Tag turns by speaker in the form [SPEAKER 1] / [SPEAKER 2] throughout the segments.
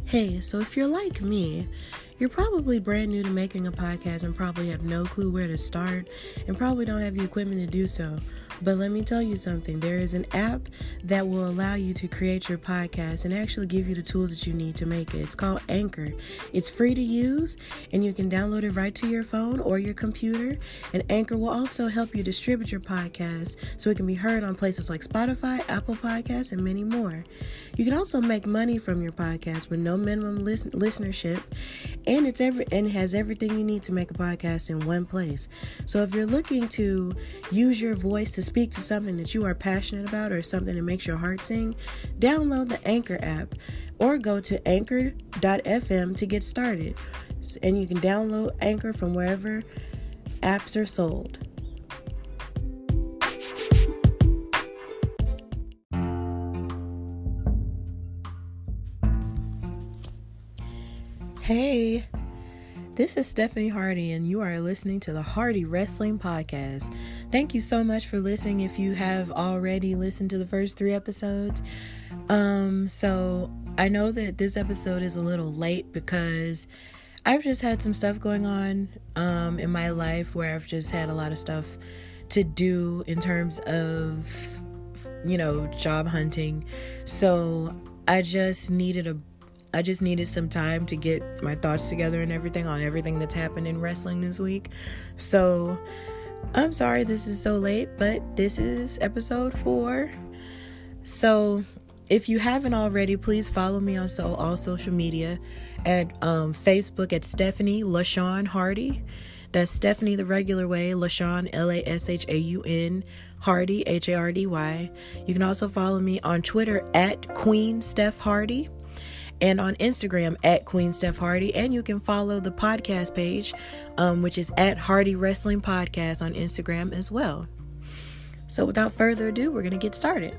[SPEAKER 1] Hey, so if you're like me, you're probably brand new to making a podcast and probably have no clue where to start and probably don't have the equipment to do so. But let me tell you something. There is an app that will allow you to create your podcast and actually give you the tools that you need to make it. It's called Anchor. It's free to use and you can download it right to your phone or your computer. And Anchor will also help you distribute your podcast so it can be heard on places like Spotify, Apple Podcasts, and many more. You can also make money from your podcast with no minimum listenership, and it has everything you need to make a podcast in one place. So if you're looking to use your voice to speak to something that you are passionate about or something that makes your heart sing, download the Anchor app or go to anchor.fm to get started. And you can download Anchor from wherever apps are sold. Hey, this is Stephanie Hardy, and you are listening to the Hardy Wrestling Podcast. Thank you so much for listening if you have already listened to the first 3 episodes. So I know that this episode is a little late because I've just had some stuff going on in my life where I've just had a lot of stuff to do in terms of, job hunting. So I just needed some time to get my thoughts together and everything on everything that's happened in wrestling this week. So I'm sorry this is so late, but this is episode 4. So if you haven't already, please follow me on all social media at Facebook at Stephanie LaShawn Hardy. That's Stephanie the regular way, LaShawn LaShaun Hardy HARDY. You can also follow me on Twitter at Queen Steph Hardy, and on Instagram at Queen Steph Hardy. And you can follow the podcast page, which is at Hardy Wrestling Podcast on Instagram as well. So without further ado, we're going to get started.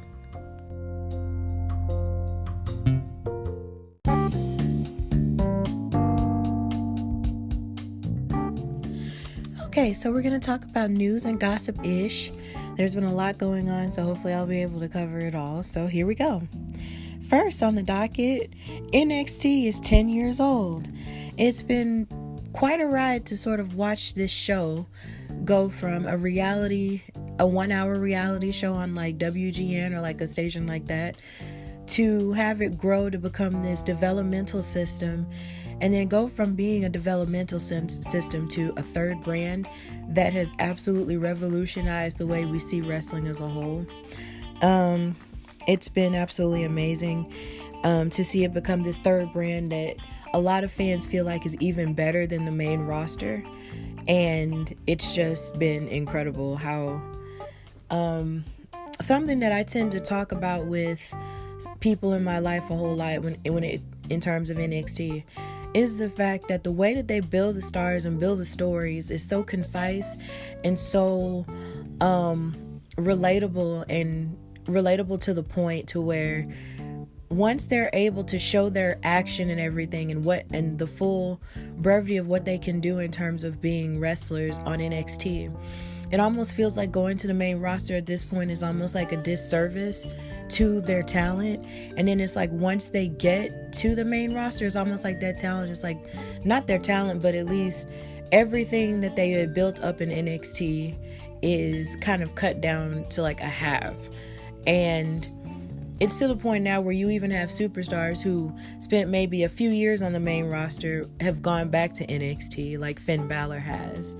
[SPEAKER 1] Okay, so we're going to talk about news and gossip-ish. There's been a lot going on, so hopefully I'll be able to cover it all. So here we go. First on the docket, NXT is 10 years old. It's been quite a ride to sort of watch this show go from a 1-hour reality show on like WGN or like a station like that, to have it grow to become this developmental system, and then go from being a developmental system to a third brand that has absolutely revolutionized the way we see wrestling as a whole. It's been absolutely amazing to see it become this third brand that a lot of fans feel like is even better than the main roster. And it's just been incredible how something that I tend to talk about with people in my life a whole lot in terms of NXT is the fact that the way that they build the stars and build the stories is so concise and so relatable to the point to where once they're able to show their action and everything and the full brevity of what they can do in terms of being wrestlers on NXT, it almost feels like going to the main roster at this point is almost like a disservice to their talent. And then it's like once they get to the main roster, it's almost like that talent is like not their talent, but at least everything that they had built up in NXT is kind of cut down to like a half. And it's to the point now where you even have superstars who spent maybe a few years on the main roster have gone back to NXT, like Finn Balor has.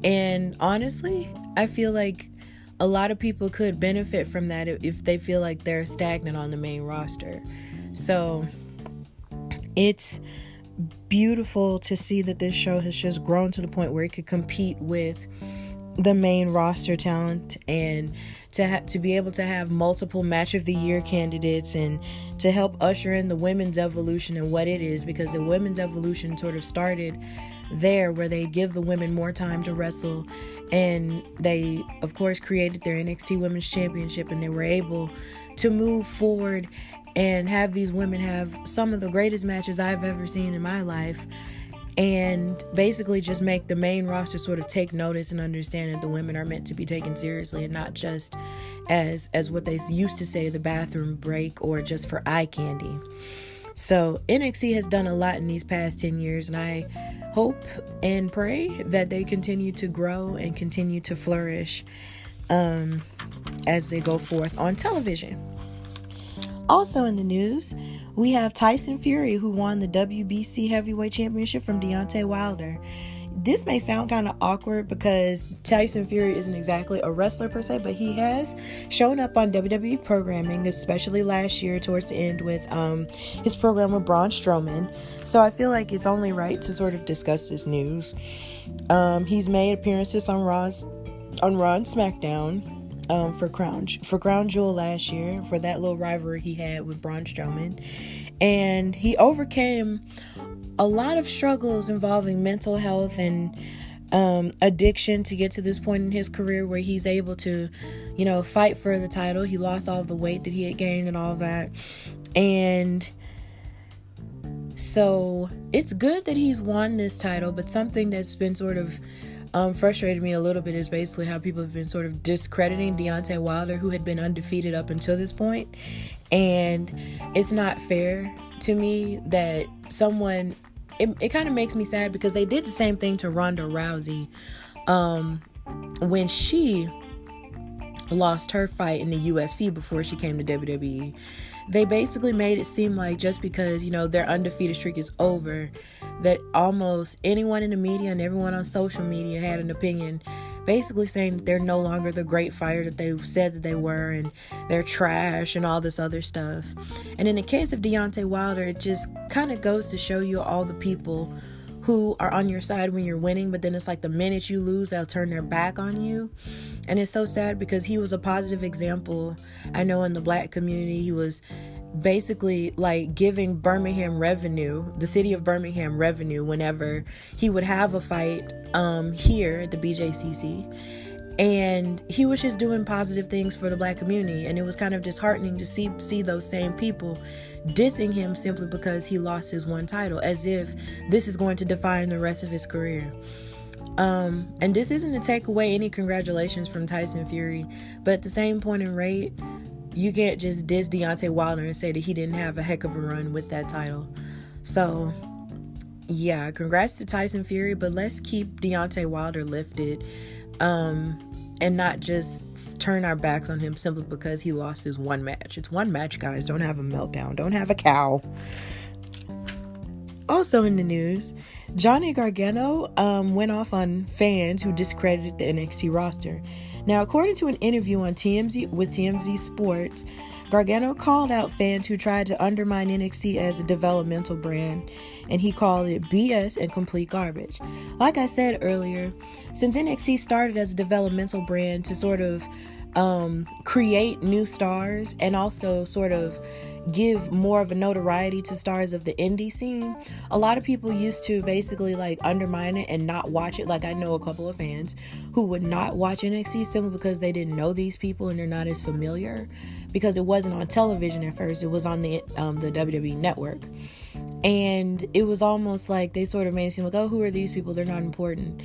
[SPEAKER 1] And honestly, I feel like a lot of people could benefit from that if they feel like they're stagnant on the main roster. So it's beautiful to see that this show has just grown to the point where it could compete with the main roster talent, and to be able to have multiple match of the year candidates, and to help usher in the women's evolution and what it is, because the women's evolution sort of started there, where they give the women more time to wrestle, and they of course created their NXT Women's Championship, and they were able to move forward and have these women have some of the greatest matches I've ever seen in my life, and basically just make the main roster sort of take notice and understand that the women are meant to be taken seriously and not just as what they used to say, the bathroom break or just for eye candy. So NXT has done a lot in these past 10 years, and I hope and pray that they continue to grow and continue to flourish as they go forth on television. Also in the news, we have Tyson Fury, who won the WBC Heavyweight Championship from Deontay Wilder. This may sound kind of awkward because Tyson Fury isn't exactly a wrestler per se, but he has shown up on WWE programming, especially last year towards the end with his program with Braun Strowman. So I feel like it's only right to sort of discuss this news. He's made appearances on Raw and SmackDown for Crown Jewel last year, for that little rivalry he had with Braun Strowman. And he overcame a lot of struggles involving mental health and addiction to get to this point in his career where he's able to, fight for the title. He lost all the weight that he had gained and all that. And so it's good that he's won this title, but something that's been sort of frustrated me a little bit is basically how people have been sort of discrediting Deontay Wilder, who had been undefeated up until this point. And it's not fair to me that someone, it kind of makes me sad because they did the same thing to Ronda Rousey when she lost her fight in the UFC before she came to WWE. They basically made it seem like just because, their undefeated streak is over, that almost anyone in the media and everyone on social media had an opinion basically saying that they're no longer the great fighter that they said that they were, and they're trash and all this other stuff. And in the case of Deontay Wilder, it just kind of goes to show you all the people who are on your side when you're winning, but then it's like the minute you lose, they'll turn their back on you. And it's so sad because he was a positive example. I know in the Black community, he was basically like giving Birmingham revenue, the city of Birmingham revenue, whenever he would have a fight here at the BJCC. And he was just doing positive things for the Black community. And it was kind of disheartening to see those same people dissing him simply because he lost his one title, as if this is going to define the rest of his career. And this isn't to take away any congratulations from Tyson Fury, but at the same point in rate, you can't just diss Deontay Wilder and say that he didn't have a heck of a run with that title. So, yeah, congrats to Tyson Fury, but let's keep Deontay Wilder lifted, and not just turn our backs on him simply because he lost his one match. It's one match, guys. Don't have a meltdown. Don't have a cow. Also in the news, Johnny Gargano went off on fans who discredited the NXT roster. Now, according to an interview on TMZ Sports, Gargano called out fans who tried to undermine NXT as a developmental brand, and he called it BS and complete garbage. Like I said earlier, since NXT started as a developmental brand to sort of create new stars and also sort of give more of a notoriety to stars of the indie scene, a lot of people used to basically like undermine it and not watch it. Like I know a couple of fans who would not watch NXT simply because they didn't know these people and they're not as familiar, because it wasn't on television at first. It was on the WWE network. And it was almost like they sort of made it seem like, oh, who are these people? They're not important.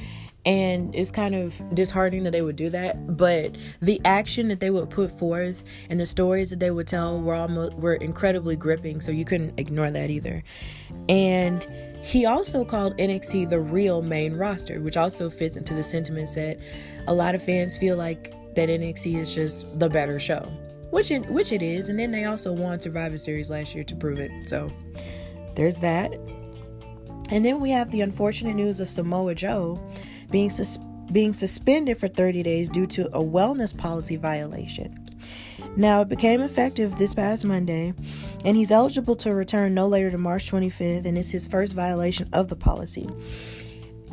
[SPEAKER 1] And it's kind of disheartening that they would do that. But the action that they would put forth and the stories that they would tell were incredibly gripping. So you couldn't ignore that either. And he also called NXT the real main roster, which also fits into the sentiments that a lot of fans feel like that NXT is just the better show, which it is. And then they also won Survivor Series last year to prove it. So there's that. And then we have the unfortunate news of Samoa Joe being suspended for 30 days due to a wellness policy violation. Now, it became effective this past Monday, and he's eligible to return no later than March 25th, and it's his first violation of the policy.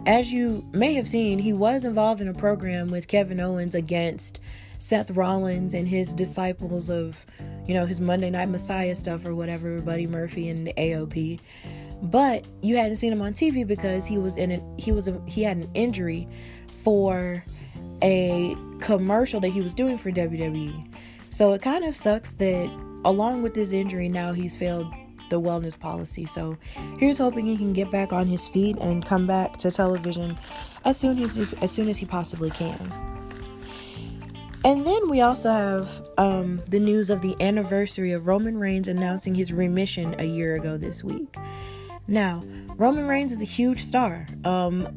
[SPEAKER 1] As you may have seen, he was involved in a program with Kevin Owens against Seth Rollins and his disciples of, his Monday Night Messiah stuff or whatever, Buddy Murphy and the AOP. But you hadn't seen him on TV because he had an injury for a commercial that he was doing for WWE. So it kind of sucks that along with this injury, now he's failed the wellness policy. So here's hoping he can get back on his feet and come back to television as soon as he possibly can. And then we also have the news of the anniversary of Roman Reigns announcing his remission a year ago this week. Now, Roman Reigns is a huge star.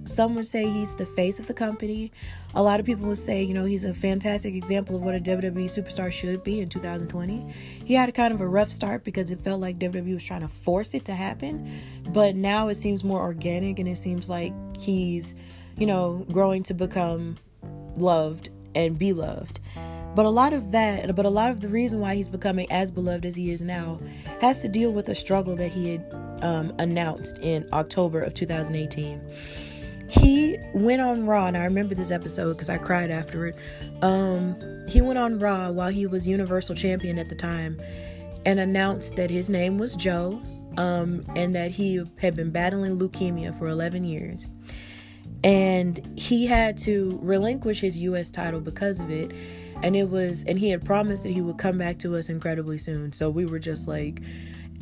[SPEAKER 1] Some would say he's the face of the company. A lot of people would say, he's a fantastic example of what a WWE superstar should be in 2020. He had a kind of a rough start because it felt like WWE was trying to force it to happen. But now it seems more organic, and it seems like he's, growing to become loved and beloved. But a lot of the reason why he's becoming as beloved as he is now has to deal with a struggle that he had announced in October of 2018. He went on Raw, and I remember this episode because I cried after it. He went on Raw while he was Universal Champion at the time and announced that his name was Joe, and that he had been battling leukemia for 11 years. And he had to relinquish his U.S. title because of it. And he had promised that he would come back to us incredibly soon. So we were just like,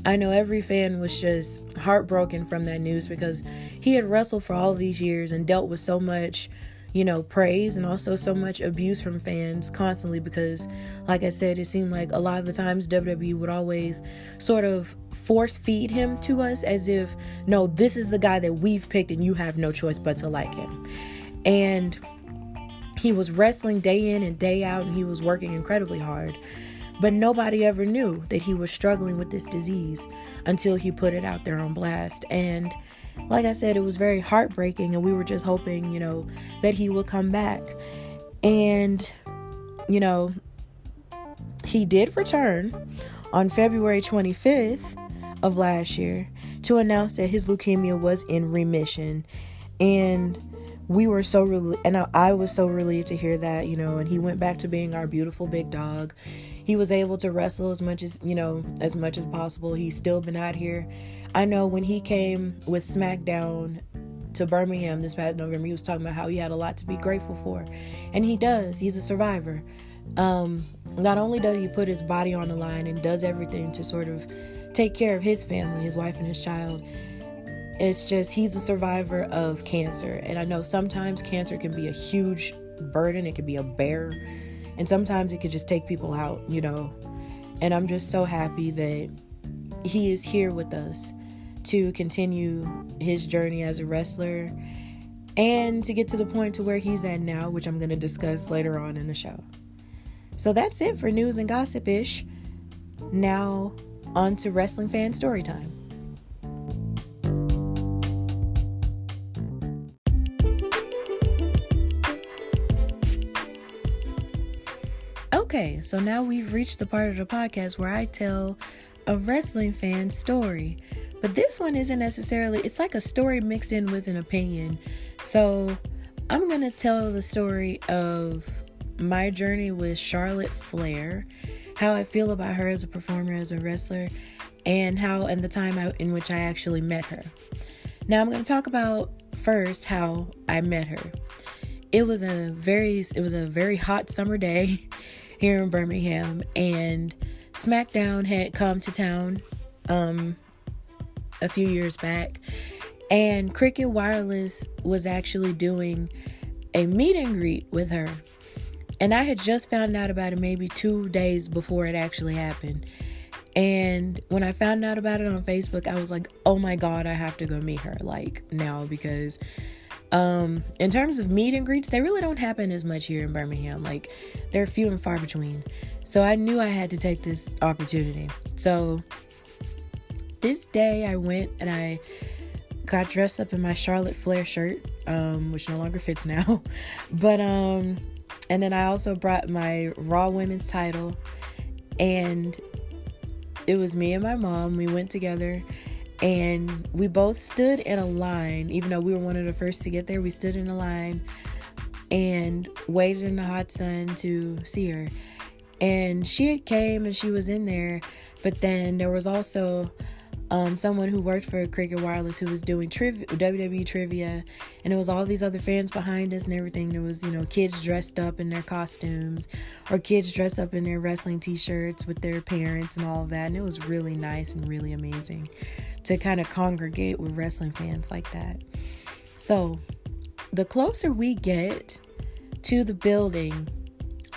[SPEAKER 1] I know every fan was just heartbroken from that news because he had wrestled for all these years and dealt with so much, praise and also so much abuse from fans constantly because, like I said, it seemed like a lot of the times WWE would always sort of force feed him to us as if, no, this is the guy that we've picked and you have no choice but to like him. And he was wrestling day in and day out, and he was working incredibly hard. But nobody ever knew that he was struggling with this disease until he put it out there on blast. And like I said, it was very heartbreaking, and we were just hoping, that he would come back. And, he did return on February 25th of last year to announce that his leukemia was in remission. And we were so and I was so relieved to hear that, and he went back to being our beautiful big dog. He was able to wrestle as much as possible. He's still been out here. I know when he came with Smackdown to Birmingham this past November, he was talking about how he had a lot to be grateful for. And he does. He's a survivor. Not only does he put his body on the line and does everything to sort of take care of his family, his wife and his child, it's just he's a survivor of cancer. And I know sometimes cancer can be a huge burden. It can be a bear. And sometimes it could just take people out, And I'm just so happy that he is here with us to continue his journey as a wrestler and to get to the point to where he's at now, which I'm going to discuss later on in the show. So that's it for news and gossip-ish. Now on to Wrestling Fan Storytime. Okay, so now we've reached the part of the podcast where I tell a wrestling fan story. But this one isn't necessarily, it's like a story mixed in with an opinion. So I'm going to tell the story of my journey with Charlotte Flair, how I feel about her as a performer, as a wrestler, and the time in which I actually met her. Now I'm going to talk about first how I met her. It was a very hot summer day here in Birmingham, and Smackdown had come to town a few years back, and Cricket Wireless was actually doing a meet and greet with her, and I had just found out about it maybe 2 days before it actually happened. And when I found out about it on Facebook, I was like, oh my God, I have to go meet her now, because in terms of meet and greets, they really don't happen as much here in Birmingham. They're few and far between. So I knew I had to take this opportunity. So this day I went and I got dressed up in my Charlotte Flair shirt, which no longer fits now. But, and then I also brought my Raw Women's title, and it was me and my mom. We went together. And we both stood in a line, even though we were one of the first to get there. We stood in a line and waited in the hot sun to see her. And she had came and she was in there, but then there was also someone who worked for Cricket Wireless who was doing WWE trivia, and it was all these other fans behind us and everything. There was, kids dressed up in their costumes, or kids dressed up in their wrestling t-shirts with their parents and all of that. And it was really nice and really amazing to kind of congregate with wrestling fans like that. So the closer we get to the building,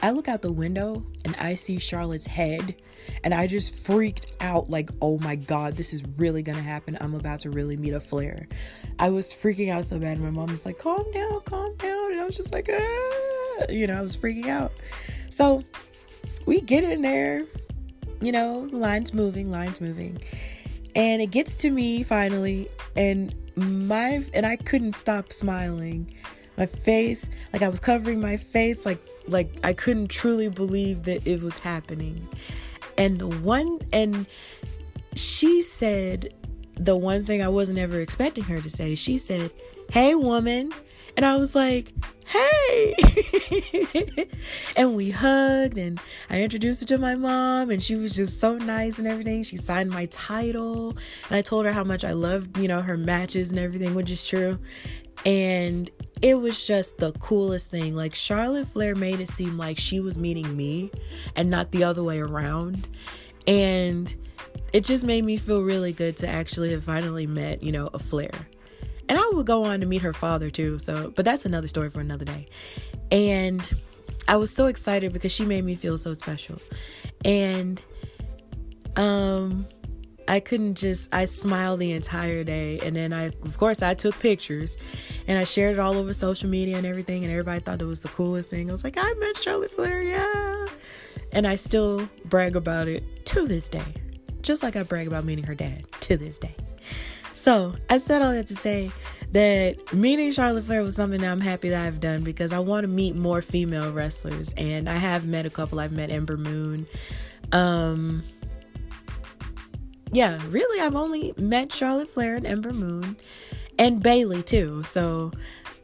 [SPEAKER 1] I look out the window and I see Charlotte's head, and I just freaked out like, oh my God, this is really gonna happen. I'm about to really meet a Flair. I was freaking out so bad, and my mom was like, calm down. And I was just like, ah. I was freaking out. So we get in there, line's moving. And it gets to me finally, and I couldn't stop smiling. My face, like I was covering my face, like I couldn't truly believe that it was happening. And she said the one thing I wasn't ever expecting her to say. She said, "Hey, woman." And I was like, "Hey." And we hugged, and I introduced her to my mom, and she was just so nice and everything. She signed my title, and I told her how much I loved, her matches and everything, which is true. And it was just the coolest thing. Like, Charlotte Flair made it seem like she was meeting me and not the other way around. And it just made me feel really good to actually have finally met, a Flair. And I would go on to meet her father too. But that's another story for another day. And I was so excited because she made me feel so special. And I smiled the entire day. And then I took pictures and I shared it all over social media and everything. And everybody thought it was the coolest thing. I was like, I met Charlotte Flair, yeah. And I still brag about it to this day. Just like I brag about meeting her dad to this day. So I said all that to say that meeting Charlotte Flair was something that I'm happy that I've done, because I want to meet more female wrestlers. And I have met a couple. I've met Ember Moon. Yeah, really, I've only met Charlotte Flair and Ember Moon and Bayley too. So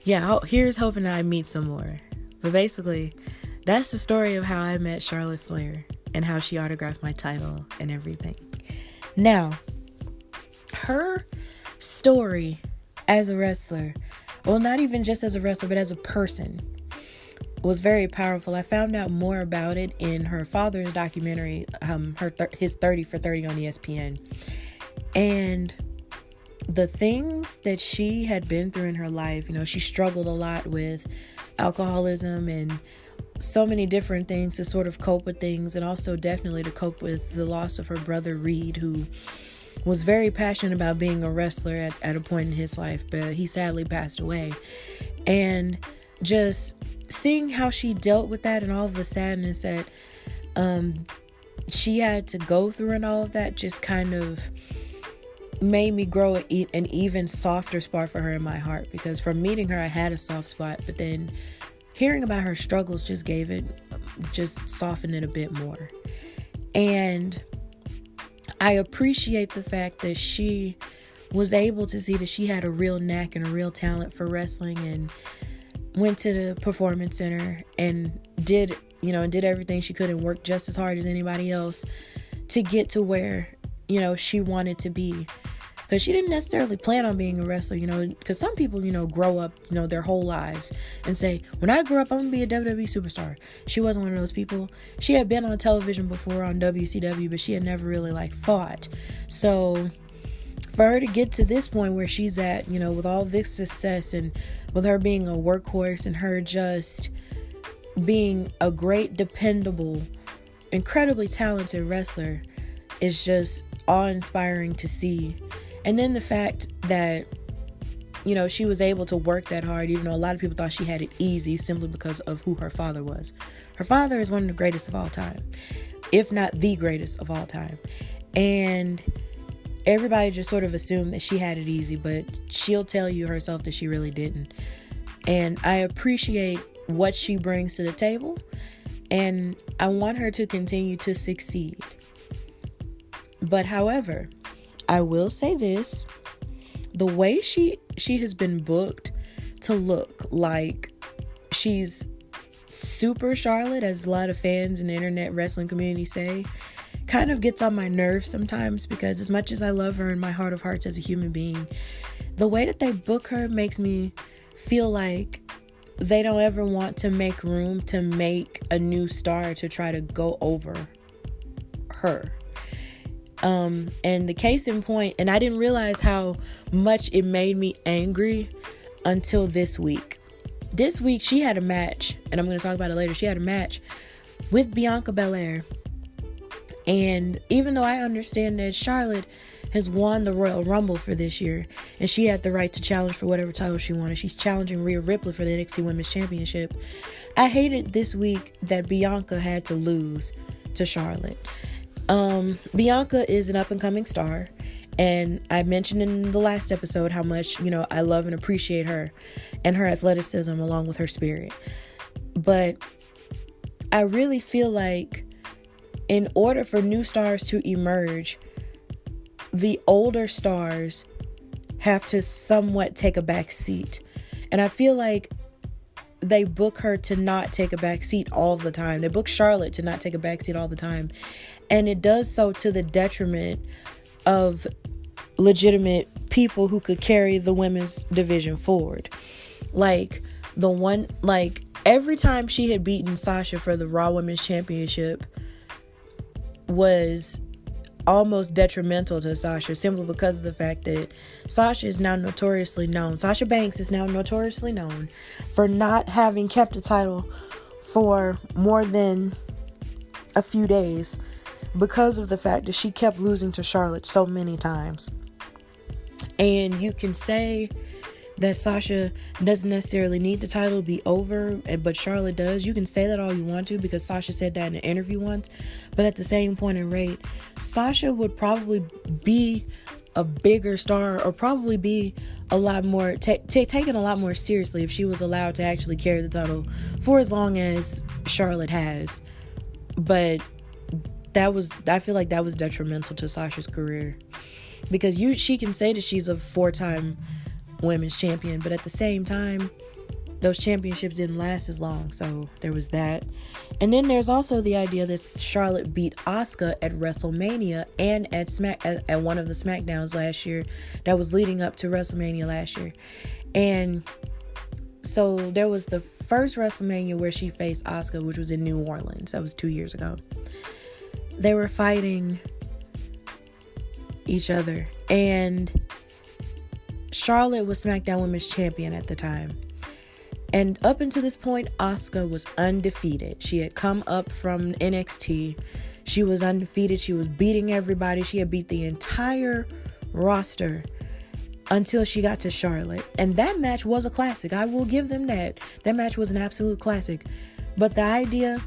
[SPEAKER 1] yeah, here's hoping I meet some more. But basically, that's the story of how I met Charlotte Flair and how she autographed my title and everything. Now, her story as a wrestler, well, not even just as a wrestler, but as a person, was very powerful. I found out more about it in her father's documentary, his 30 for 30 on ESPN. And the things that she had been through in her life, she struggled a lot with alcoholism and so many different things to sort of cope with things, and also definitely to cope with the loss of her brother Reed, who was very passionate about being a wrestler at a point in his life, but he sadly passed away. And just seeing how she dealt with that and all of the sadness that she had to go through and all of that just kind of made me grow an even softer spot for her in my heart, because from meeting her I had a soft spot, but then hearing about her struggles just softened it a bit more. And I appreciate the fact that she was able to see that she had a real knack and a real talent for wrestling, and went to the performance center and did everything she could and worked just as hard as anybody else to get to where, she wanted to be. Because she didn't necessarily plan on being a wrestler, because some people, grow up, their whole lives and say, when I grow up, I'm going to be a WWE superstar. She wasn't one of those people. She had been on television before on WCW, but she had never really fought. So for her to get to this point where she's at, with all this success and with her being a workhorse and her just being a great, dependable, incredibly talented wrestler is just awe-inspiring to see. And then the fact that, she was able to work that hard, even though a lot of people thought she had it easy simply because of who her father was. Her father is one of the greatest of all time, if not the greatest of all time. And everybody just sort of assumed that she had it easy, but she'll tell you herself that she really didn't. And I appreciate what she brings to the table, and I want her to continue to succeed. But however, I will say this, the way she has been booked to look like she's super Charlotte, as a lot of fans in the internet wrestling community say, kind of gets on my nerves sometimes, because as much as I love her in my heart of hearts as a human being, the way that they book her makes me feel like they don't ever want to make room to make a new star to try to go over her. And the case in point, and I didn't realize how much it made me angry until this week. This week she had a match, and I'm going to talk about it later. She had a match with Bianca Belair. And even though I understand that Charlotte has won the Royal Rumble for this year, and she had the right to challenge for whatever title she wanted, she's challenging Rhea Ripley for the NXT Women's Championship. I hated this week that Bianca had to lose to Charlotte. Bianca is an up-and-coming star, and I mentioned in the last episode how much, I love and appreciate her and her athleticism along with her spirit. But I really feel like in order for new stars to emerge, the older stars have to somewhat take a back seat. And I feel like they book her to not take a back seat all the time. They book Charlotte to not take a back seat all the time. And it does so to the detriment of legitimate people who could carry the women's division forward. Every time she had beaten Sasha for the Raw Women's Championship was almost detrimental to Sasha, simply because of the fact that Sasha Banks is now notoriously known for not having kept the title for more than a few days, because of the fact that she kept losing to Charlotte so many times. And you can say that Sasha doesn't necessarily need the title to be over, but Charlotte does. You can say that all you want to, because Sasha said that in an interview once. But at the same point in rate, Sasha would probably be a bigger star, or probably be a lot more taken a lot more seriously if she was allowed to actually carry the title for as long as Charlotte has. But I feel like that was detrimental to Sasha's career, because she can say that she's a 4-time women's champion, but at the same time, those championships didn't last as long. So there was that. And then there's also the idea that Charlotte beat Asuka at WrestleMania and at one of the Smackdowns last year that was leading up to WrestleMania last year. And so there was the first WrestleMania where she faced Asuka, which was in New Orleans. That was 2 years ago. They were fighting each other, and Charlotte was SmackDown Women's Champion at the time. And up until this point, Asuka was undefeated. She had come up from NXT. She was undefeated. She was beating everybody. She had beat the entire roster until she got to Charlotte. And that match was a classic. I will give them that. That match was an absolute classic. But the idea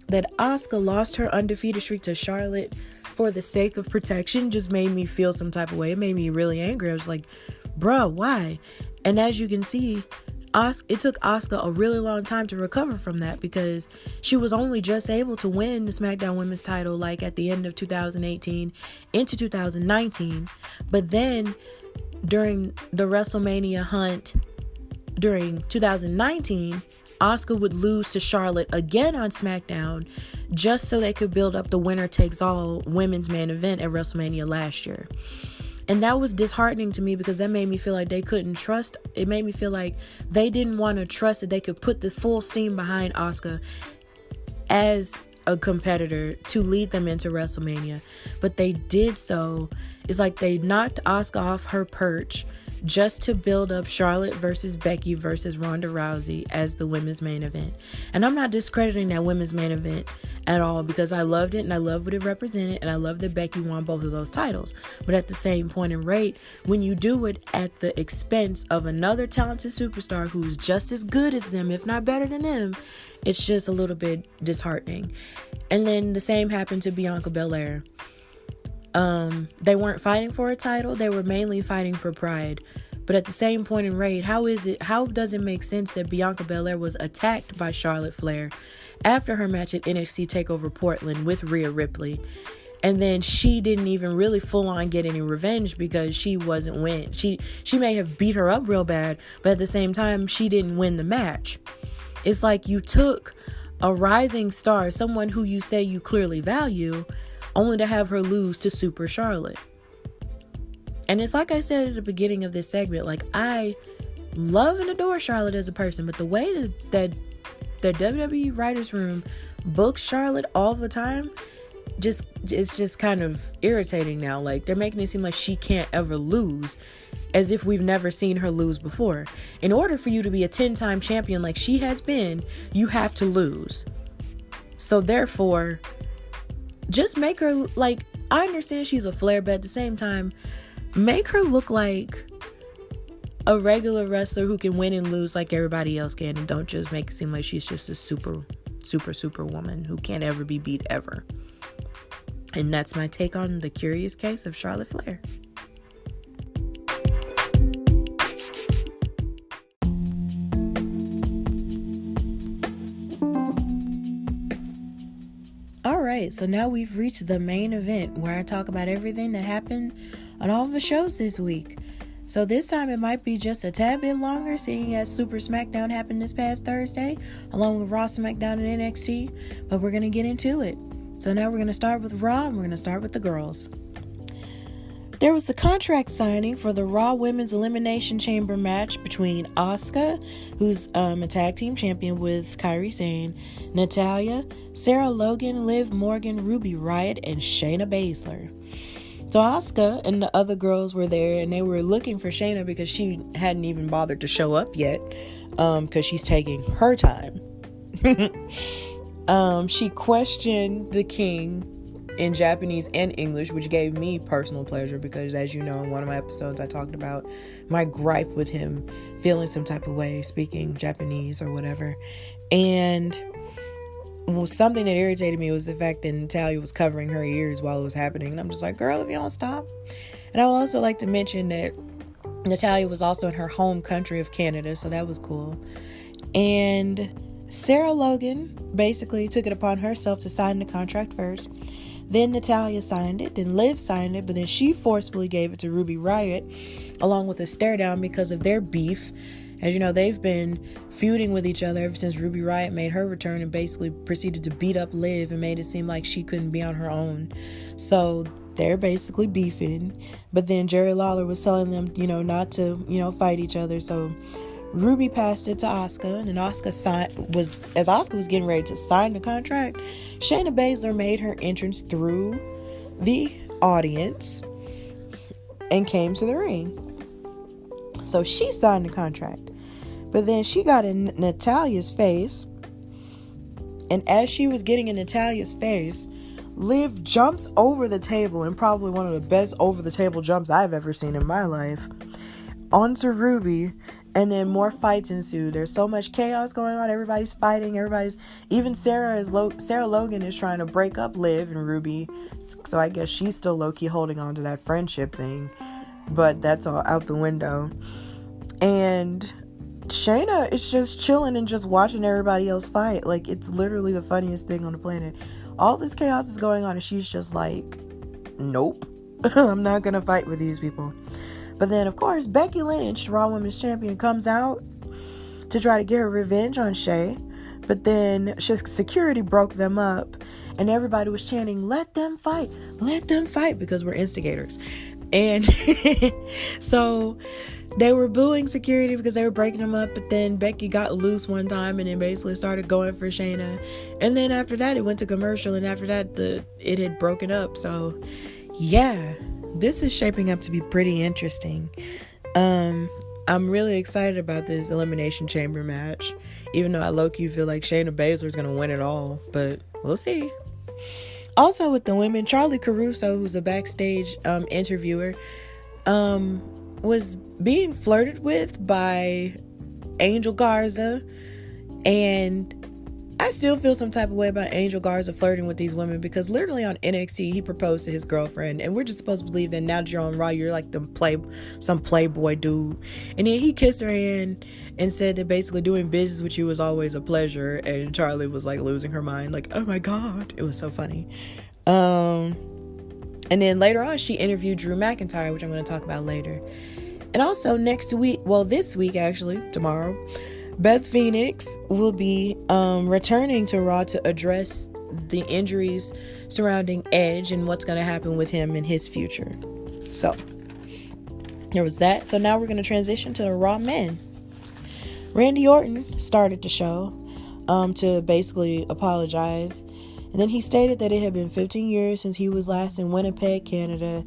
[SPEAKER 1] that Asuka lost her undefeated streak to Charlotte for the sake of protection just made me feel some type of way. It made me really angry. I was like, bruh, why? And as you can see, it took Asuka a really long time to recover from that, because she was only just able to win the SmackDown Women's title at the end of 2018 into 2019. But then during the WrestleMania hunt during 2019, Asuka would lose to Charlotte again on SmackDown, just so they could build up the winner takes all women's main event at WrestleMania last year. And that was disheartening to me, because that made me feel like they couldn't trust. It made me feel like they didn't want to trust that they could put the full steam behind Asuka as a competitor to lead them into WrestleMania. But they did so. It's like they knocked Asuka off her perch just to build up Charlotte versus Becky versus Ronda Rousey as the women's main event. And I'm not discrediting that women's main event at all, because I loved it and I love what it represented, and I love that Becky won both of those titles. But at the same point in rate, when you do it at the expense of another talented superstar who's just as good as them, if not better than them, it's just a little bit disheartening. And then the same happened to Bianca Belair. They weren't fighting for a title. They were mainly fighting for pride. But at the same point in rate, how does it make sense that Bianca Belair was attacked by Charlotte Flair after her match at NXT TakeOver Portland with Rhea Ripley? And then she didn't even really full on get any revenge, because she wasn't win. She may have beat her up real bad, but at the same time, she didn't win the match. It's like you took a rising star, someone who you say you clearly value, only to have her lose to Super Charlotte. And it's like I said at the beginning of this segment, I love and adore Charlotte as a person, but the way that the WWE writers room books Charlotte all the time, it's just kind of irritating now. They're making it seem like she can't ever lose. as if we've never seen her lose before. In order for you to be a 10-time champion like she has been, you have to lose. So therefore, just make her like, I understand she's a Flair, but at the same time, make her look like a regular wrestler who can win and lose like everybody else can, and don't just make it seem like she's just a super woman who can't ever be beat ever. And that's my take on the curious case of Charlotte Flair. Alright, so now we've reached the main event where I talk about everything that happened on all of the shows this week. So this time it might be just a tad bit longer, seeing as Super Smackdown happened this past Thursday, along with Raw, Smackdown, and NXT, but we're going to get into it. So now we're going to start with Raw, and we're going to start with the girls. There was a contract signing for the Raw Women's Elimination Chamber match between Asuka, who's a tag team champion with Kairi Sane, Natalya, Sarah Logan, Liv Morgan, Ruby Riott, and Shayna Baszler. So Asuka and the other girls were there, and they were looking for Shayna because she hadn't even bothered to show up yet, because she's taking her time. She questioned the king in Japanese and English, which gave me personal pleasure because, as you know, in one of my episodes I talked about my gripe with him feeling some type of way speaking Japanese or whatever. And something that irritated me was the fact that Natalya was covering her ears while it was happening, and I'm just like, girl, if you don't stop. And I would also like to mention that Natalya was also in her home country of Canada, so that was cool. And Sarah Logan basically took it upon herself to sign the contract first. Then Natalya signed it, then Liv signed it, but then she forcefully gave it to Ruby Riott, along with a stare down because of their beef. As you know, they've been feuding with each other ever since Ruby Riott made her return and basically proceeded to beat up Liv and made it seem like she couldn't be on her own. So they're basically beefing. But then Jerry Lawler was telling them, not to, fight each other. So Ruby passed it to Asuka, and then Asuka as Asuka was getting ready to sign the contract, Shayna Baszler made her entrance through the audience and came to the ring. So she signed the contract, but then she got in Natalya's face, and as she was getting in Natalya's face, Liv jumps over the table, and probably one of the best over the table jumps I've ever seen in my life, onto Ruby. And then more fights ensue. There's so much chaos going on. Everybody's fighting. Even Sarah Logan is trying to break up Liv and Ruby. So I guess she's still low-key holding on to that friendship thing. But that's all out the window. And Shayna is just chilling and just watching everybody else fight. Like, it's literally the funniest thing on the planet. All this chaos is going on, and she's just like, nope. I'm not going to fight with these people. But then, of course, Becky Lynch, Raw Women's Champion, comes out to try to get her revenge on Shay. But then security broke them up, and everybody was chanting, let them fight, because we're instigators. And so they were booing security because they were breaking them up. But then Becky got loose one time and then basically started going for Shayna. And then after that, it went to commercial, and after that, it had broken up. So, yeah. This is shaping up to be pretty interesting. I'm really excited about this Elimination Chamber match, even though I low-key feel like Shayna Baszler is going to win it all, but we'll see. Also with the women, Charlie Caruso, who's a backstage interviewer, was being flirted with by Angel Garza, and I still feel some type of way about Angel Garza flirting with these women, because literally on NXT he proposed to his girlfriend, and we're just supposed to believe that now that you're on Raw you're like some playboy dude. And then he kissed her hand and said that basically doing business with you was always a pleasure, and Charlie was like losing her mind, like, oh my god, it was so funny. And then later on she interviewed Drew McIntyre, which I'm going to talk about later. And also this week actually, tomorrow, Beth Phoenix will be returning to Raw to address the injuries surrounding Edge and what's going to happen with him in his future. So, there was that. So now we're going to transition to the Raw men. Randy Orton started the show to basically apologize. And then he stated that it had been 15 years since he was last in Winnipeg, Canada.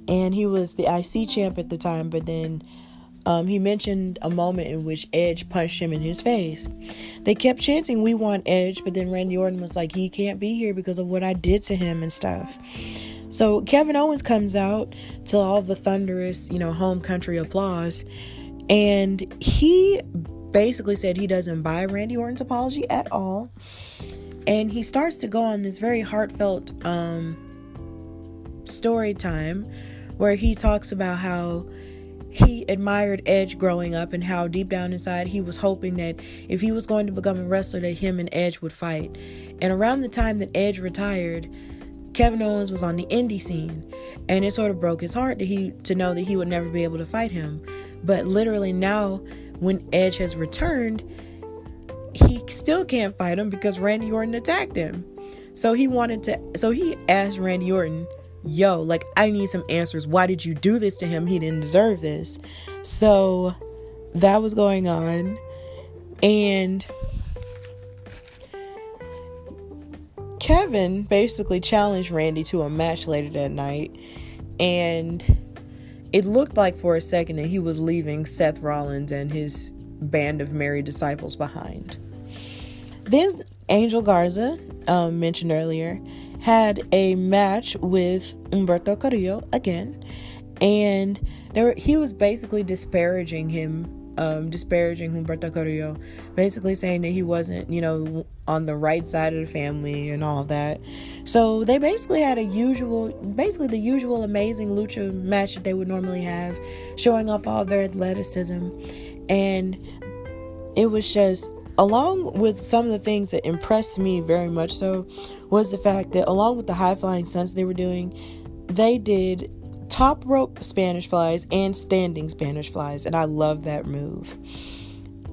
[SPEAKER 1] and he was the IC champ at the time, but then he mentioned a moment in which Edge punched him in his face. They kept chanting, "We want Edge," but then Randy Orton was like, he can't be here because of what I did to him and stuff. So Kevin Owens comes out to all the thunderous, home country applause, and he basically said he doesn't buy Randy Orton's apology at all. And he starts to go on this very heartfelt story time where he talks about how he admired Edge growing up and how deep down inside he was hoping that if he was going to become a wrestler that him and Edge would fight. And around the time that Edge retired, Kevin Owens was on the indie scene, and it sort of broke his heart to know that he would never be able to fight him. But literally now, when Edge has returned, he still can't fight him because Randy Orton attacked him. So he asked Randy Orton, "Yo, like, I need some answers. Why did you do this to him? He didn't deserve this." So that was going on. And Kevin basically challenged Randy to a match later that night. And it looked like for a second that he was leaving Seth Rollins and his band of merry disciples behind. Then Angel Garza, mentioned earlier, had a match with Humberto Carrillo again, and he was basically disparaging Humberto Carrillo, basically saying that he wasn't, on the right side of the family and all that. So they basically had the usual amazing lucha match that they would normally have, showing off all their athleticism. And it was just, along with some of the things that impressed me very much so, was the fact that along with the high flying stunts they were doing, they did top rope Spanish flies and standing Spanish flies, and I love that move.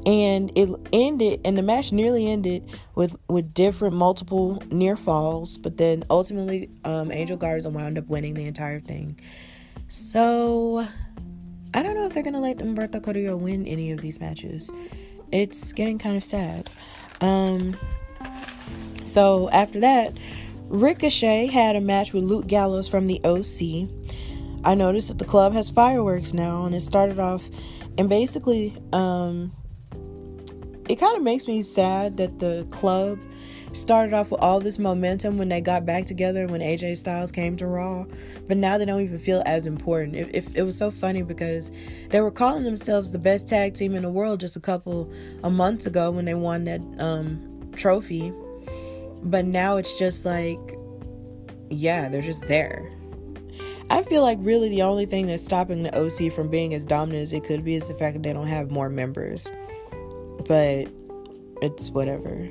[SPEAKER 1] And the match nearly ended with different multiple near falls, but then ultimately Angel Garza wound up winning the entire thing. So I don't know if they're gonna let Humberto Carrillo win any of these matches. It's getting kind of sad. So after that, Ricochet had a match with Luke Gallows from the OC. I noticed that the club has fireworks now, and it started off, and basically, it kind of makes me sad that the club started off with all this momentum when they got back together and when AJ Styles came to Raw, but now they don't even feel as important. It was so funny because they were calling themselves the best tag team in the world just a months ago when they won that trophy, but now it's just like, yeah, they're just there. I feel like really the only thing that's stopping the OC from being as dominant as it could be is the fact that they don't have more members, but it's whatever.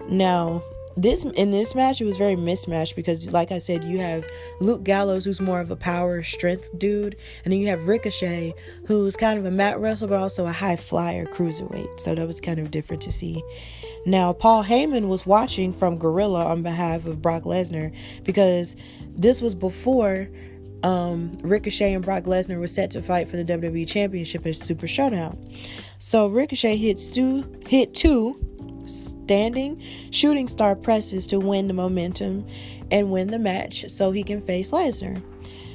[SPEAKER 1] Now, in this match, it was very mismatched because, like I said, you have Luke Gallows, who's more of a power strength dude, and then you have Ricochet, who's kind of a mat wrestler, but also a high flyer cruiserweight. So that was kind of different to see. Now, Paul Heyman was watching from Gorilla on behalf of Brock Lesnar because this was before Ricochet and Brock Lesnar were set to fight for the WWE Championship at Super Showdown. So Ricochet hit two standing shooting star presses to win the momentum and win the match so he can face Lesnar.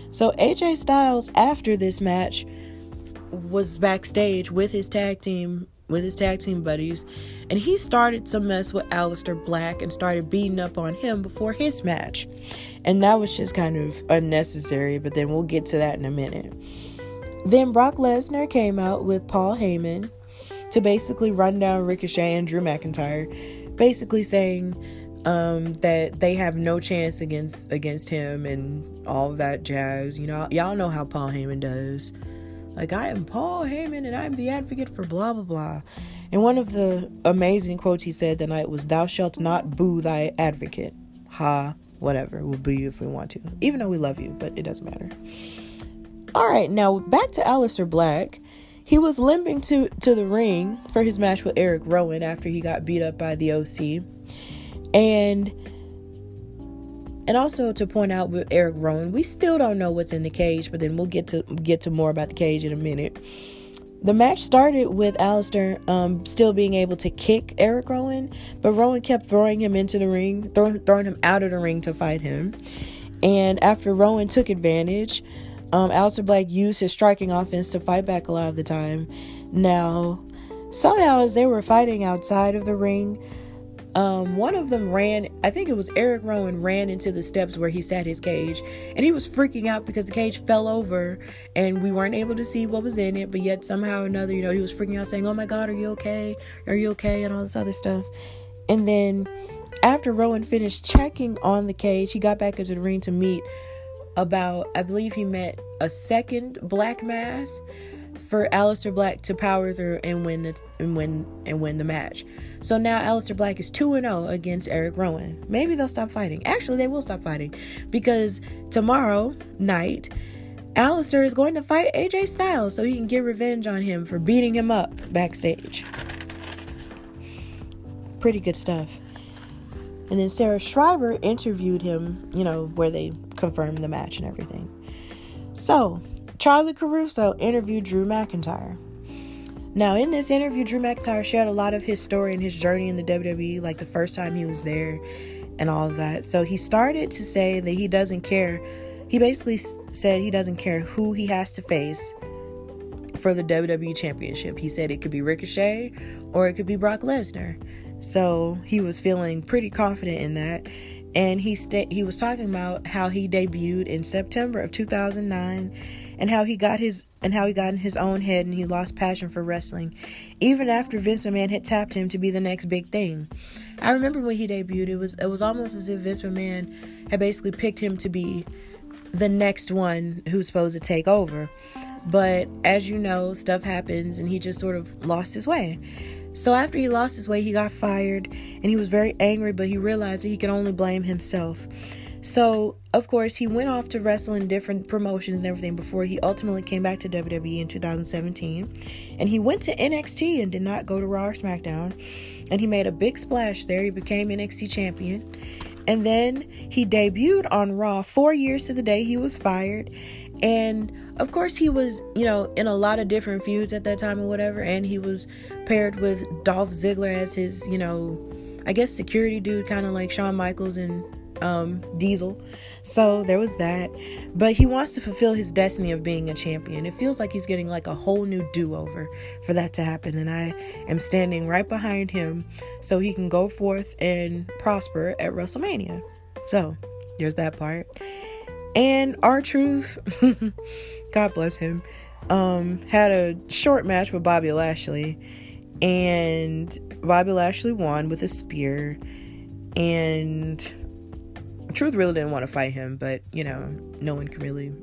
[SPEAKER 1] So AJ Styles, after this match, was backstage with his tag team buddies, and he started to mess with Aleister Black and started beating up on him before his match, and that was just kind of unnecessary, but then we'll get to that in a minute. Then Brock Lesnar came out with Paul Heyman to basically run down Ricochet and Drew McIntyre, basically saying that they have no chance against him and all of that jazz. Y'all know how Paul Heyman does. Like, I am Paul Heyman and I'm the advocate for blah, blah, blah. And one of the amazing quotes he said that night was, "Thou shalt not boo thy advocate." Whatever. We'll boo you if we want to. Even though we love you, but it doesn't matter. All right, now back to Aleister Black. He was limping to the ring for his match with Eric Rowan after he got beat up by the OC. And also to point out with Eric Rowan, we still don't know what's in the cage, but then we'll get to more about the cage in a minute. The match started with Aleister still being able to kick Eric Rowan, but Rowan kept throwing him into the ring, throwing him out of the ring to fight him. And after Rowan took advantage, Aleister Black used his striking offense to fight back a lot of the time. Now, somehow as they were fighting outside of the ring, one of them ran, I think it was Eric Rowan, ran into the steps where he sat his cage, and he was freaking out because the cage fell over and we weren't able to see what was in it, but yet somehow or another, he was freaking out saying, "Oh my God, are you okay? Are you okay?" and all this other stuff. And then after Rowan finished checking on the cage, he got back into the ring to meet I believe he met a second Black Mass for Aleister Black to power through and win the match. So now Aleister Black is 2-0 against Eric Rowan. Maybe they'll stop fighting. Actually, they will stop fighting, because tomorrow night Aleister is going to fight AJ Styles so he can get revenge on him for beating him up backstage. Pretty good stuff. And then Sarah Schreiber interviewed him, where they confirmed the match and everything. So Charlie Caruso interviewed Drew McIntyre. Now, in this interview, Drew McIntyre shared a lot of his story and his journey in the WWE, like the first time he was there and all of that. So he started to say that he doesn't care. He basically said he doesn't care who he has to face for the WWE Championship. He said it could be Ricochet or it could be Brock Lesnar. So he was feeling pretty confident in that. And he was talking about how he debuted in September of 2009 and how he got in his own head and he lost passion for wrestling even after Vince McMahon had tapped him to be the next big thing. I remember when he debuted, it was almost as if Vince McMahon had basically picked him to be the next one who's supposed to take over. But as you know, stuff happens and he just sort of lost his way. So after he lost his way, he got fired and he was very angry, but he realized that he could only blame himself. So, of course, he went off to wrestle in different promotions and everything before he ultimately came back to WWE in 2017. And he went to NXT and did not go to Raw or Smackdown. And he made a big splash there. He became NXT champion. And then he debuted on Raw 4 years to the day he was fired. And of course he was, in a lot of different feuds at that time or whatever. And he was paired with Dolph Ziggler as his, I guess security dude, kind of like Shawn Michaels and Diesel. So there was that. But he wants to fulfill his destiny of being a champion. It feels like he's getting like a whole new do-over for that to happen. And I am standing right behind him so he can go forth and prosper at WrestleMania. So there's that part. And R-Truth, God bless him, had a short match with Bobby Lashley, and Bobby Lashley won with a spear, and Truth really didn't want to fight him, but, no one can really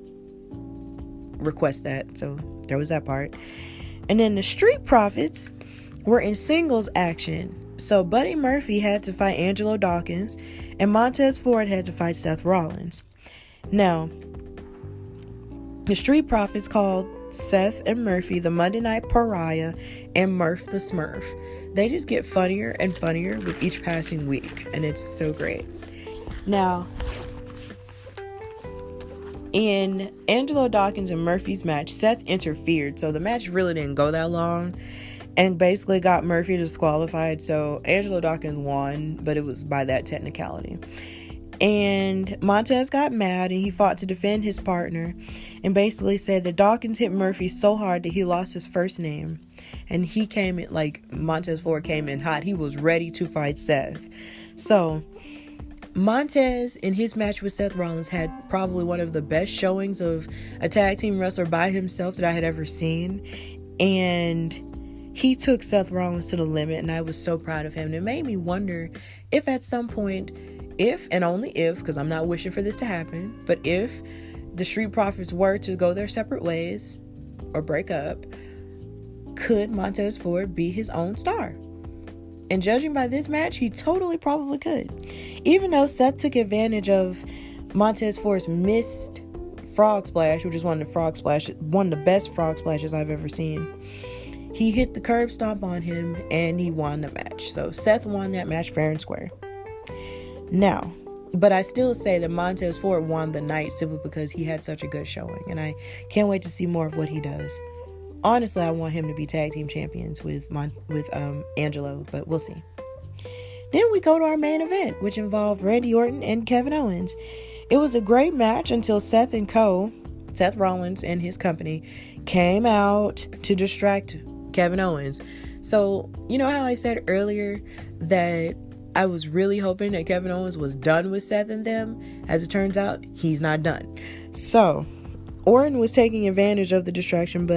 [SPEAKER 1] request that, so there was that part. And then the Street Profits were in singles action, so Buddy Murphy had to fight Angelo Dawkins, and Montez Ford had to fight Seth Rollins. Now, the Street Profits called Seth and Murphy the Monday Night Pariah and Murph the Smurf. They just get funnier and funnier with each passing week, and it's so great. Now, in Angelo Dawkins and Murphy's match, Seth interfered, so the match really didn't go that long and basically got Murphy disqualified. So Angelo Dawkins won, but it was by that technicality. And Montez got mad and he fought to defend his partner and basically said that Dawkins hit Murphy so hard that he lost his first name. And he came in, like, Montez Ford came in hot. He was ready to fight Seth. So Montez, in his match with Seth Rollins, had probably one of the best showings of a tag team wrestler by himself that I had ever seen. And he took Seth Rollins to the limit, and I was so proud of him. And it made me wonder if at some point, if and only if, because I'm not wishing for this to happen, but if the Street Profits were to go their separate ways or break up, could Montez Ford be his own star? And judging by this match, he totally probably could. Even though Seth took advantage of Montez Ford's missed frog splash, which is one of the best frog splashes I've ever seen. He hit the curb stomp on him and he won the match. So Seth won that match fair and square. Now, but I still say that Montez Ford won the night simply because he had such a good showing, and I can't wait to see more of what he does. Honestly, I want him to be tag team champions with Angelo, but we'll see. Then we go to our main event, which involved Randy Orton and Kevin Owens. It was a great match until Seth and Co. Seth Rollins and his company came out to distract Kevin Owens. So, you know how I said earlier that I was really hoping that Kevin Owens was done with Seth and them? As it turns out, he's not done. So, Orton was taking advantage of the distraction,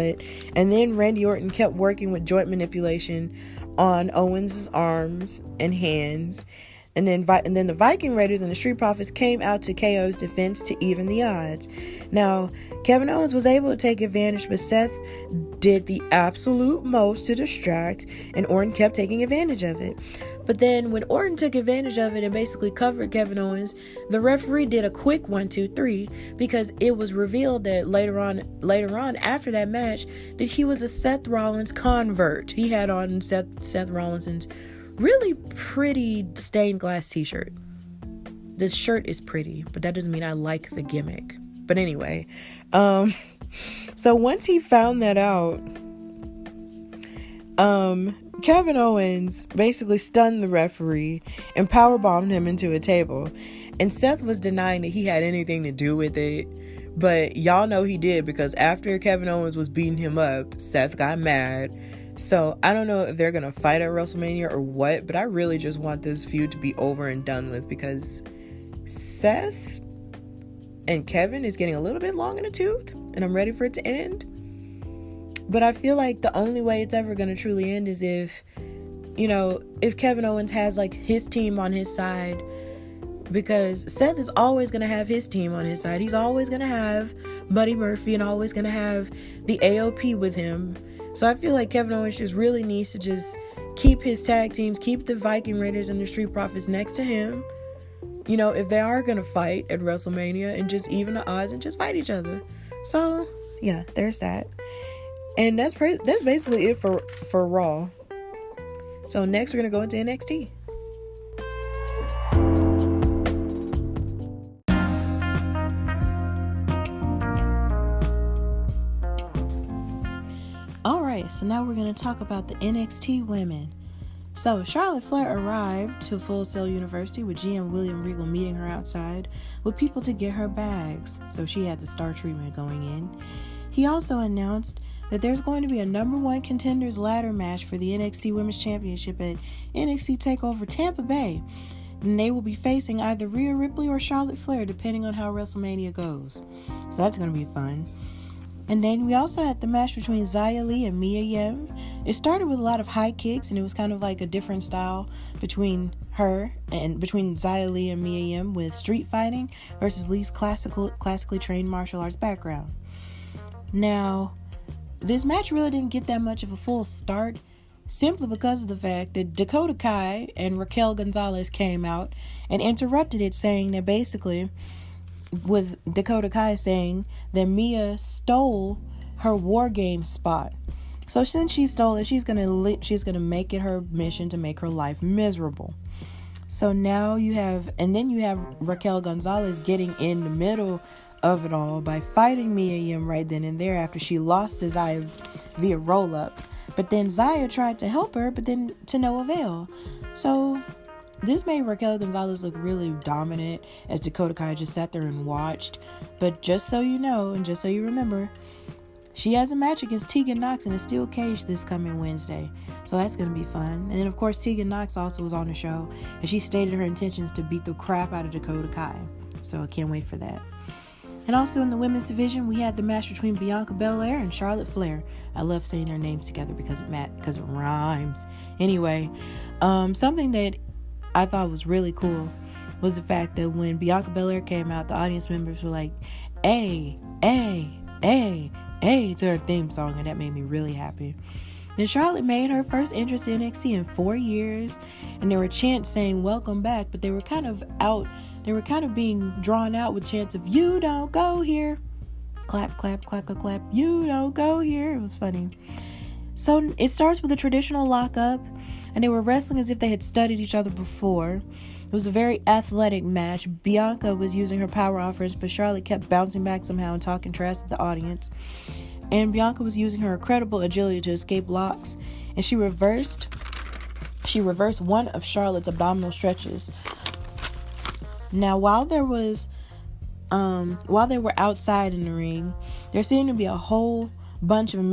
[SPEAKER 1] and then Randy Orton kept working with joint manipulation on Owens' arms and hands. And then the Viking Raiders and the Street Profits came out to KO's defense to even the odds. Now, Kevin Owens was able to take advantage, but Seth did the absolute most to distract, and Orton kept taking advantage of it. But then when Orton took advantage of it and basically covered Kevin Owens, the referee did a quick 1, 2, 3 because it was revealed that later on after that match that he was a Seth Rollins convert. He had on Seth Rollins' really pretty stained glass t-shirt. This shirt is pretty, but that doesn't mean I like the gimmick. But anyway, so once he found that out, Kevin Owens basically stunned the referee and powerbombed him into a table. And Seth was denying that he had anything to do with it. But y'all know he did, because after Kevin Owens was beating him up, Seth got mad. So I don't know if they're going to fight at WrestleMania or what, but I really just want this feud to be over and done with, because Seth and Kevin is getting a little bit long in the tooth, and I'm ready for it to end. But I feel like the only way it's ever going to truly end is if Kevin Owens has like his team on his side, because Seth is always going to have his team on his side. He's always going to have Buddy Murphy and always going to have the AOP with him. So I feel like Kevin Owens just really needs to just keep his tag teams, keep the Viking Raiders and the Street Profits next to him. If they are going to fight at WrestleMania, and just even the odds and just fight each other. So, yeah, there's that. And that's basically it for Raw. So next we're going to go into NXT. Alright, so now we're going to talk about the NXT women. So Charlotte Flair arrived to Full Sail University with GM William Regal meeting her outside with people to get her bags. So she had the star treatment going in. He also announced that there's going to be a number 1 contenders ladder match for the NXT Women's Championship at NXT TakeOver Tampa Bay. And they will be facing either Rhea Ripley or Charlotte Flair, depending on how WrestleMania goes. So that's going to be fun. And then we also had the match between Xia Li and Mia Yim. It started with a lot of high kicks, and it was kind of like a different style between Xia Li and Mia Yim, with street fighting versus Li's classically trained martial arts background. Now, this match really didn't get that much of a full start, simply because of the fact that Dakota Kai and Raquel Gonzalez came out and interrupted it, saying that basically, with Dakota Kai saying that Mia stole her War Games spot. So since she stole it, she's gonna make it her mission to make her life miserable. So now you have Raquel Gonzalez getting in the middle of it all by fighting Mia Yim right then and there after she lost to Xia via roll-up. But then Xia tried to help her, but then to no avail. So this made Raquel Gonzalez look really dominant, as Dakota Kai just sat there and watched. But just so you know, and just so you remember, she has a match against Tegan Nox in a steel cage this coming Wednesday. So that's going to be fun. And then, of course, Tegan Nox also was on the show, and she stated her intentions to beat the crap out of Dakota Kai. So I can't wait for that. And also in the women's division, we had the match between Bianca Belair and Charlotte Flair. I love saying their names together because it rhymes. Anyway, something that I thought was really cool was the fact that when Bianca Belair came out, the audience members were like, "Ay, ay, ay, ay," to her theme song, and that made me really happy. Then Charlotte made her first entrance to NXT in 4 years, and there were chants saying "Welcome back," but they were kind of being drawn out with chants of "You don't go here," clap, clap, clap, clap, clap, "You don't go here." It was funny. So it starts with a traditional lockup, and they were wrestling as if they had studied each other before. It was a very athletic match. Bianca was using her power offense, but Charlotte kept bouncing back somehow and talking trash to the audience. And Bianca was using her incredible agility to escape locks, and she reversed one of Charlotte's abdominal stretches. Now, while there was while they were outside in the ring, there seemed to be a whole bunch of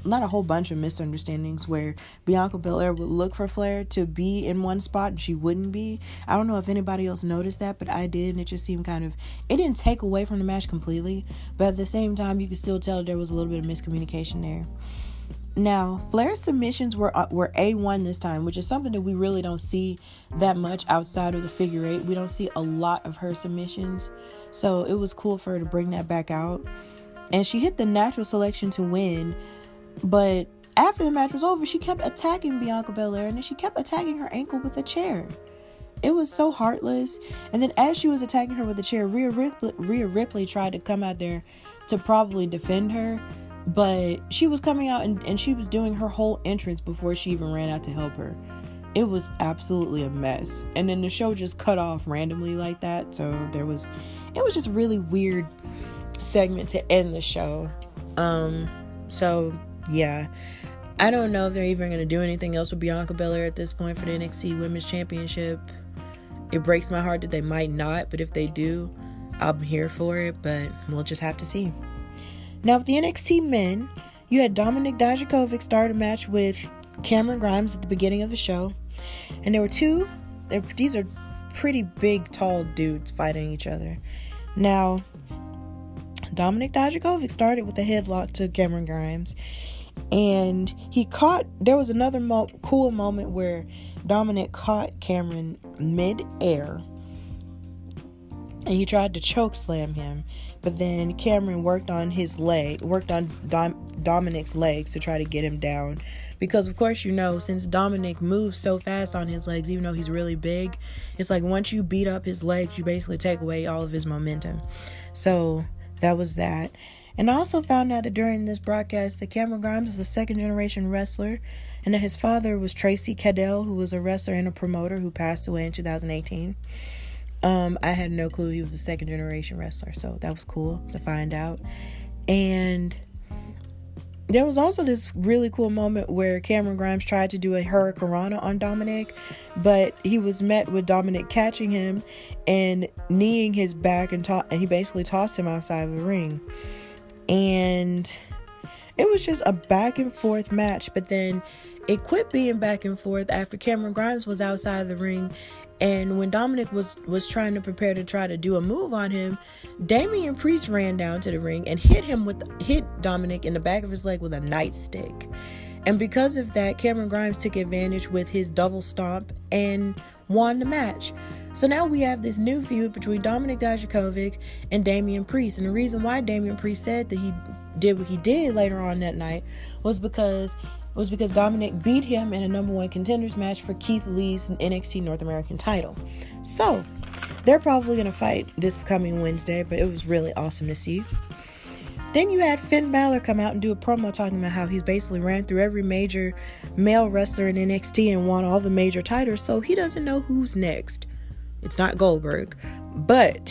[SPEAKER 1] not a whole bunch of misunderstandings, where Bianca Belair would look for Flair to be in one spot and she wouldn't be. I don't know if anybody else noticed that, but I did, and it just seemed it didn't take away from the match completely, but at the same time you could still tell there was a little bit of miscommunication there. Now, Flair's submissions were A1 this time, which is something that we really don't see that much outside of the figure eight. We don't see a lot of her submissions, so it was cool for her to bring that back out. And she hit the natural selection to win, but after the match was over, she kept attacking Bianca Belair, and then she kept attacking her ankle with a chair. It was so heartless. And then as she was attacking her with a chair, Rhea Ripley tried to come out there to probably defend her, but she was coming out and she was doing her whole entrance before she even ran out to help her. It was absolutely a mess. And then the show just cut off randomly like that. So it was just a really weird segment to end the show. So yeah, I don't know if they're even going to do anything else with Bianca Belair at this point for the NXT Women's Championship. It breaks my heart that they might not, but if they do, I'm here for it, but we'll just have to see. Now, with the NXT men, you had Dominik Dijakovic start a match with Cameron Grimes at the beginning of the show. And there were these are pretty big, tall dudes fighting each other. Now, Dominik Dijakovic started with a headlock to Cameron Grimes. And there was another cool moment where Dominik caught Cameron mid-air. And he tried to choke slam him, but then Cameron worked on Dominik's legs to try to get him down, because of course, since Dominik moves so fast on his legs, even though he's really big, it's like once you beat up his legs, you basically take away all of his momentum. So that was that. And I also found out that during this broadcast that Cameron Grimes is a second generation wrestler, and that his father was Tracy Cadell, who was a wrestler and a promoter who passed away in 2018. I had no clue he was a second generation wrestler, so that was cool to find out. And there was also this really cool moment where Cameron Grimes tried to do a hurricanrana on Dominik, but he was met with Dominik catching him and kneeing his back, and he basically tossed him outside of the ring. And it was just a back and forth match, but then it quit being back and forth after Cameron Grimes was outside of the ring. And when Dominik was trying to prepare to try to do a move on him, Damian Priest ran down to the ring and hit Dominik in the back of his leg with a nightstick. And because of that, Cameron Grimes took advantage with his double stomp and won the match. So now we have this new feud between Dominik Dijakovic and Damian Priest. And the reason why Damian Priest said that he did what he did later on that night was because Dominik beat him in a number one contenders match for Keith Lee's NXT North American title. So they're probably going to fight this coming Wednesday, but it was really awesome to see. Then you had Finn Balor come out and do a promo talking about how he's basically ran through every major male wrestler in NXT and won all the major titles, so he doesn't know who's next. It's not Goldberg, but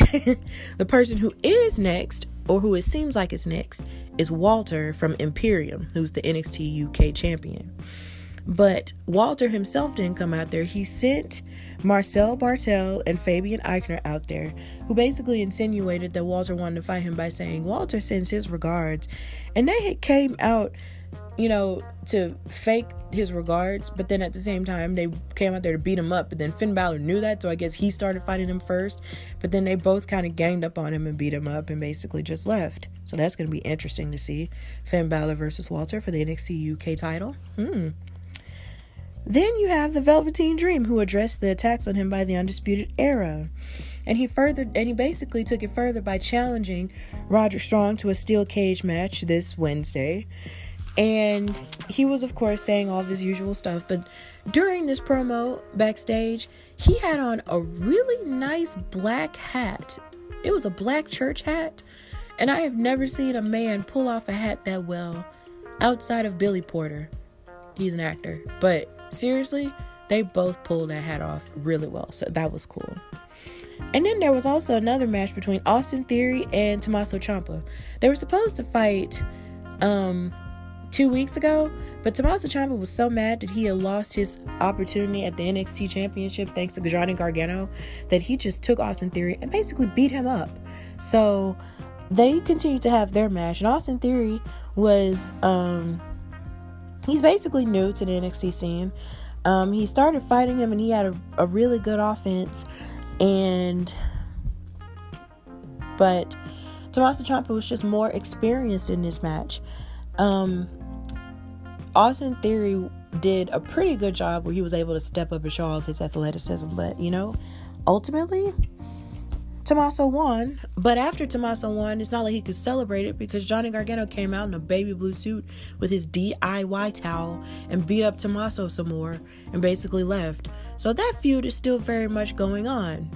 [SPEAKER 1] the person who is next, or who it seems like is next, is Walter from Imperium, who's the NXT UK champion. But Walter himself didn't come out there. He sent Marcel Bartel and Fabian Eichner out there, who basically insinuated that Walter wanted to fight him by saying Walter sends his regards. And they had came out, to fake his regards, but then at the same time they came out there to beat him up. But then Finn Balor knew that, so I guess he started fighting him first, but then they both kind of ganged up on him and beat him up and basically just left. So that's going to be interesting to see. Finn Balor versus Walter for the NXT UK title. Then you have the Velveteen Dream, who addressed the attacks on him by the Undisputed Era. And he basically took it further by challenging Roderick Strong to a steel cage match this Wednesday. And he was, of course, saying all of his usual stuff. But during this promo backstage, he had on a really nice black hat. It was a black church hat. And I have never seen a man pull off a hat that well outside of Billy Porter. He's an actor. But seriously, they both pulled that hat off really well. So that was cool. And then there was also another match between Austin Theory and Tommaso Ciampa. They were supposed to fight 2 weeks ago, but Tommaso Ciampa was so mad that he had lost his opportunity at the NXT Championship thanks to Johnny Gargano that he just took Austin Theory and basically beat him up. So they continued to have their match, and Austin Theory was he's basically new to the NXT scene. He started fighting him and he had a really good offense, but Tommaso Ciampa was just more experienced in this match. Austin Theory did a pretty good job where he was able to step up and show off his athleticism, but ultimately Tommaso won. But after Tommaso won, it's not like he could celebrate it because Johnny Gargano came out in a baby blue suit with his DIY towel and beat up Tommaso some more and basically left. So that feud is still very much going on.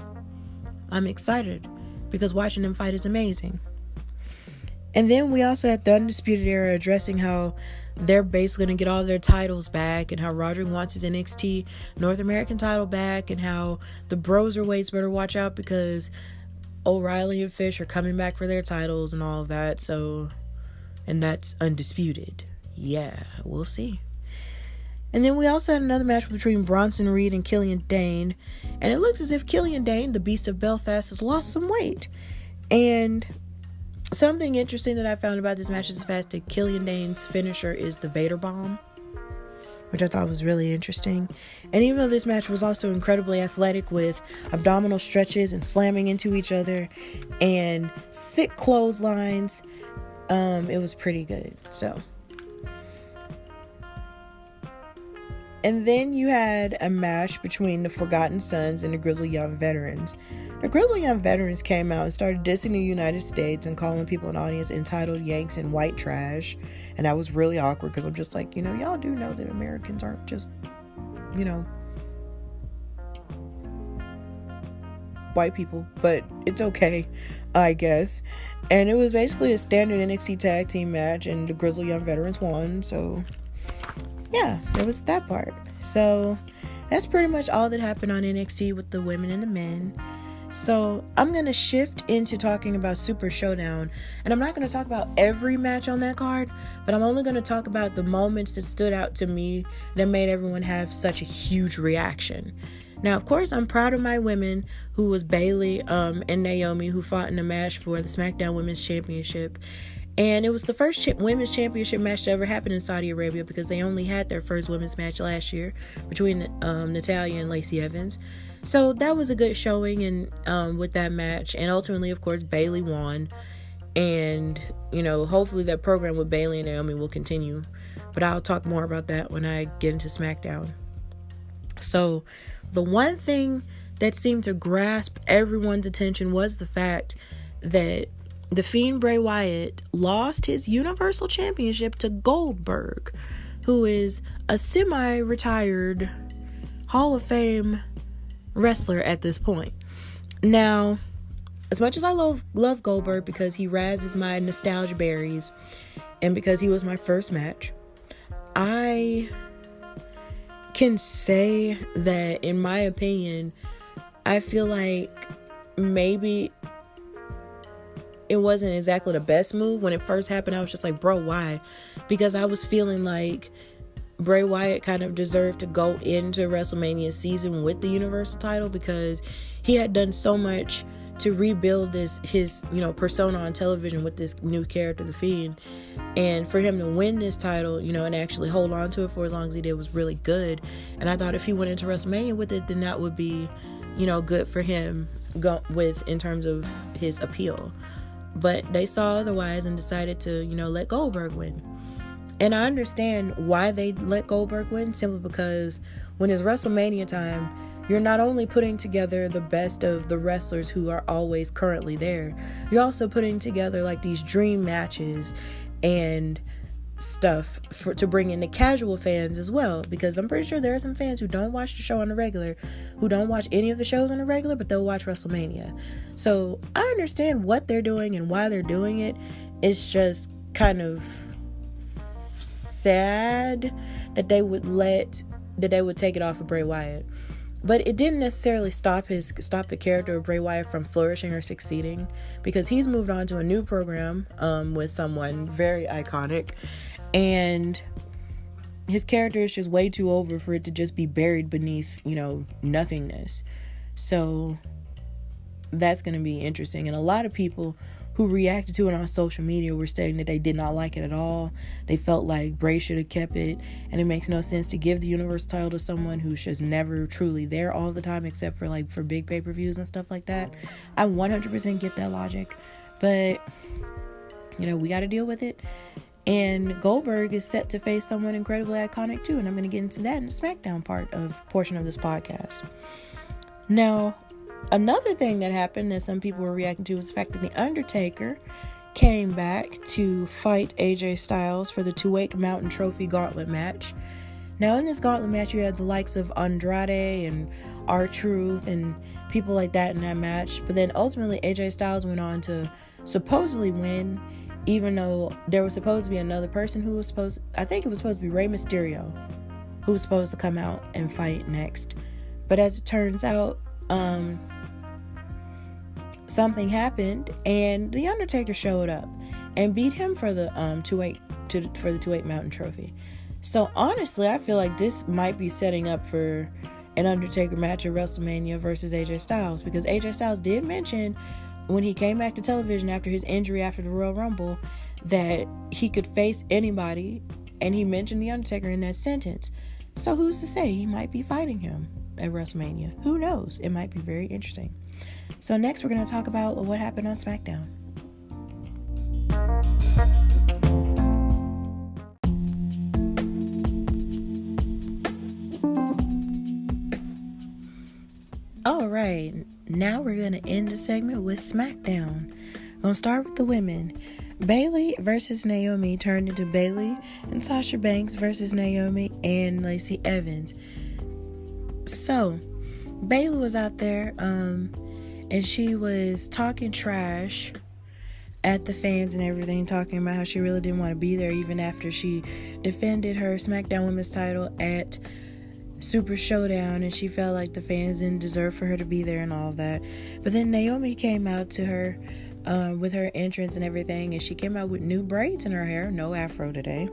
[SPEAKER 1] I'm excited because watching them fight is amazing. And then we also had the Undisputed Era addressing how they're basically going to get all their titles back, and how Roderick wants his NXT North American title back, and how the Broserweights better watch out because O'Reilly and Fish are coming back for their titles and all of that. So, and that's undisputed. Yeah, we'll see. And then we also had another match between Bronson Reed and Killian Dane, and it looks as if Killian Dane, the Beast of Belfast, has lost some weight. And something interesting that I found about this match is the fact that Killian Dane's finisher is the Vader Bomb, which I thought was really interesting. And even though this match was also incredibly athletic with abdominal stretches and slamming into each other and sick clotheslines, it was pretty good. So, and then you had a match between the Forgotten Sons and the Grizzled Young Veterans. The Grizzled Young Veterans came out and started dissing the United States and calling people in the audience entitled Yanks and white trash. And that was really awkward because I'm just like, y'all do know that Americans aren't just, white people. But it's okay, I guess. And it was basically a standard NXT tag team match, and the Grizzled Young Veterans won. So, yeah, there was that part. So, that's pretty much all that happened on NXT with the women and the men. So I'm going to shift into talking about Super Showdown, and I'm not going to talk about every match on that card, but I'm only going to talk about the moments that stood out to me that made everyone have such a huge reaction. Now, of course, I'm proud of my women, who was Bayley and Naomi, who fought in a match for the Smackdown Women's Championship. And it was the first women's championship match to ever happen in Saudi Arabia because they only had their first women's match last year between Natalya and Lacey Evans. So that was a good showing and with that match. And ultimately, of course, Bayley won. And, hopefully that program with Bayley and Naomi will continue. But I'll talk more about that when I get into Smackdown. So the one thing that seemed to grasp everyone's attention was the fact that the Fiend Bray Wyatt lost his Universal Championship to Goldberg, who is a semi-retired Hall of Fame wrestler at this point. Now, as much as I love Goldberg because he razzes my nostalgia berries and because he was my first match, I can say that, in my opinion, I feel like maybe it wasn't exactly the best move. When it first happened, I was just like, bro, why? Because I was feeling like Bray Wyatt kind of deserved to go into WrestleMania season with the Universal title because he had done so much to rebuild his persona on television with this new character, The Fiend. And for him to win this title, and actually hold on to it for as long as he did was really good. And I thought if he went into WrestleMania with it, then that would be, good for him in terms of his appeal. But they saw otherwise and decided to, let Goldberg win. And I understand why they let Goldberg win, simply because when it's WrestleMania time, you're not only putting together the best of the wrestlers who are always currently there, you're also putting together like these dream matches and stuff to bring in the casual fans as well, because I'm pretty sure there are some fans who don't watch the show on the regular, who don't watch any of the shows on the regular, but they'll watch WrestleMania. So I understand what they're doing and why they're doing it. It's just kind of sad that they would take it off of Bray Wyatt. But it didn't necessarily stop the character of Bray Wyatt from flourishing or succeeding, because he's moved on to a new program with someone very iconic. And his character is just way too over for it to just be buried beneath, nothingness. So that's going to be interesting. And a lot of people who reacted to it on social media were saying that they did not like it at all. They felt like Bray should have kept it, and it makes no sense to give the Universal title to someone who's just never truly there all the time, except for big pay-per-views and stuff like that. I 100% get that logic, but we got to deal with it. And Goldberg is set to face someone incredibly iconic too, and I'm going to get into that in the Smackdown portion of this podcast. Now, another thing that happened that some people were reacting to was the fact that The Undertaker came back to fight AJ Styles for the 2-Week Mountain Trophy Gauntlet match. Now, in this gauntlet match, you had the likes of Andrade and R-Truth and people like that in that match. But then ultimately, AJ Styles went on to supposedly win, even though there was supposed to be another person who was supposed to be Rey Mysterio, who was supposed to come out and fight next. But as it turns out, something happened, and The Undertaker showed up and beat him for the 2-Week Mountain Trophy. So honestly, I feel like this might be setting up for an Undertaker match at WrestleMania versus AJ Styles, because AJ Styles did mention when he came back to television after his injury after the Royal Rumble that he could face anybody, and he mentioned The Undertaker in that sentence. So who's to say he might be fighting him at WrestleMania? Who knows? It might be very interesting. So next we're going to talk about what happened on Smackdown. Alright, now we're going to end the segment with Smackdown. I'm going to start with the women. Bayley versus Naomi turned into Bayley and Sasha Banks versus Naomi and Lacey Evans. So, Bayley was out there, and she was talking trash at the fans and everything, talking about how she really didn't want to be there even after she defended her SmackDown Women's title at Super Showdown, and she felt like the fans didn't deserve for her to be there and all that. But then Naomi came out to her with her entrance and everything, and she came out with new braids in her hair, no afro today,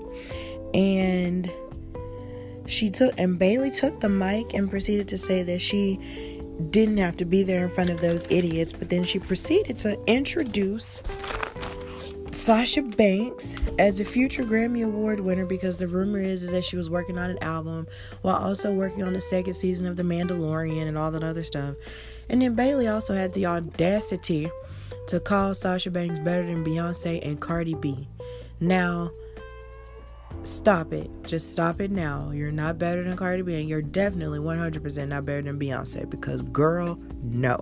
[SPEAKER 1] and Bayley took the mic and proceeded to say that she didn't have to be there in front of those idiots. But then she proceeded to introduce Sasha Banks as a future Grammy Award winner, because the rumor is that she was working on an album while also working on the second season of The Mandalorian and all that other stuff. And then Bayley also had the audacity to call Sasha Banks better than Beyonce and Cardi B. Now, stop it. Just stop it now. You're not better than Cardi B, and you're definitely 100% not better than Beyonce, because girl, no.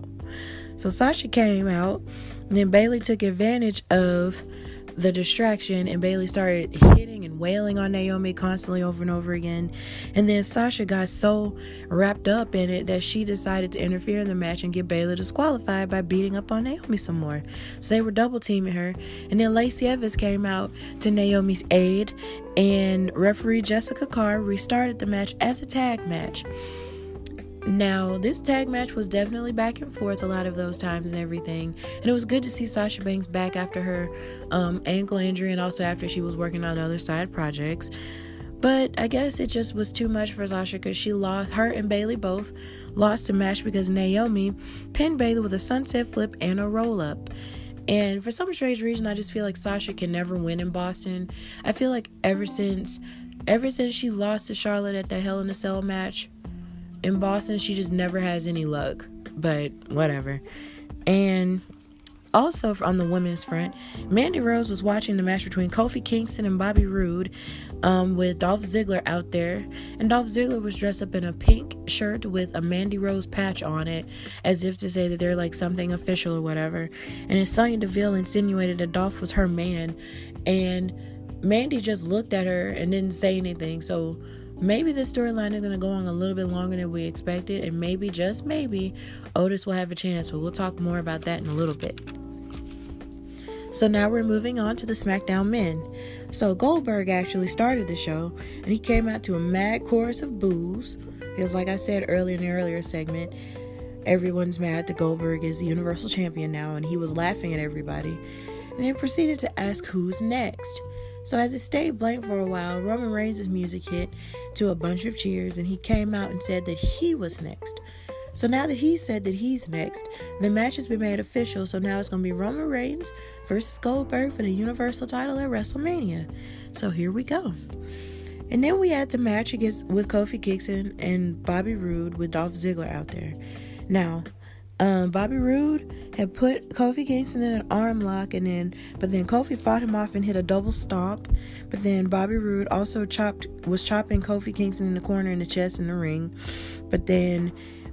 [SPEAKER 1] So Sasha came out, and then Bayley took advantage of the distraction, and Bayley started hitting and wailing on Naomi constantly over and over again. And then Sasha got so wrapped up in it that she decided to interfere in the match and get Bayley disqualified by beating up on Naomi some more. So they were double teaming her. And then Lacey Evans came out to Naomi's aid, and referee Jessica Carr restarted the match as a tag match. Now, this tag match was definitely back and forth a lot of those times and everything. And it was good to see Sasha Banks back after her ankle injury, and also after she was working on other side projects. But I guess it just was too much for Sasha, because her and Bayley both lost the match because Naomi pinned Bayley with a sunset flip and a roll-up. And for some strange reason, I just feel like Sasha can never win in Boston. I feel like ever since she lost to Charlotte at the Hell in a Cell match in Boston, she just never has any luck. But whatever. And also on the women's front, Mandy Rose was watching the match between Kofi Kingston and Bobby Roode with Dolph Ziggler out there. And Dolph Ziggler was dressed up in a pink shirt with a Mandy Rose patch on it, as if to say that they're like something official or whatever. And then Sonya Deville insinuated that Dolph was her man, and Mandy just looked at her and didn't say anything. So maybe this storyline is going to go on a little bit longer than we expected, and maybe, just maybe, Otis will have a chance, but we'll talk more about that in a little bit. So now we're moving on to the SmackDown men. So Goldberg actually started the show, and he came out to a mad chorus of boos, because like I said earlier in the earlier segment, everyone's mad that Goldberg is the Universal Champion now, and he was laughing at everybody, and then proceeded to ask who's next. So as it stayed blank for a while, Roman Reigns' music hit to a bunch of cheers, and he came out and said that he was next. So now that he said that he's next, the match has been made official. So now it's going to be Roman Reigns versus Goldberg for the Universal title at WrestleMania. So here we go. And then we had the match with Kofi Kingston and Bobby Roode with Dolph Ziggler out there. Now, Bobby Roode had put Kofi Kingston in an arm lock, but then Kofi fought him off and hit a double stomp. But then Bobby Roode also was chopping Kofi Kingston in the corner in the chest in the ring. But then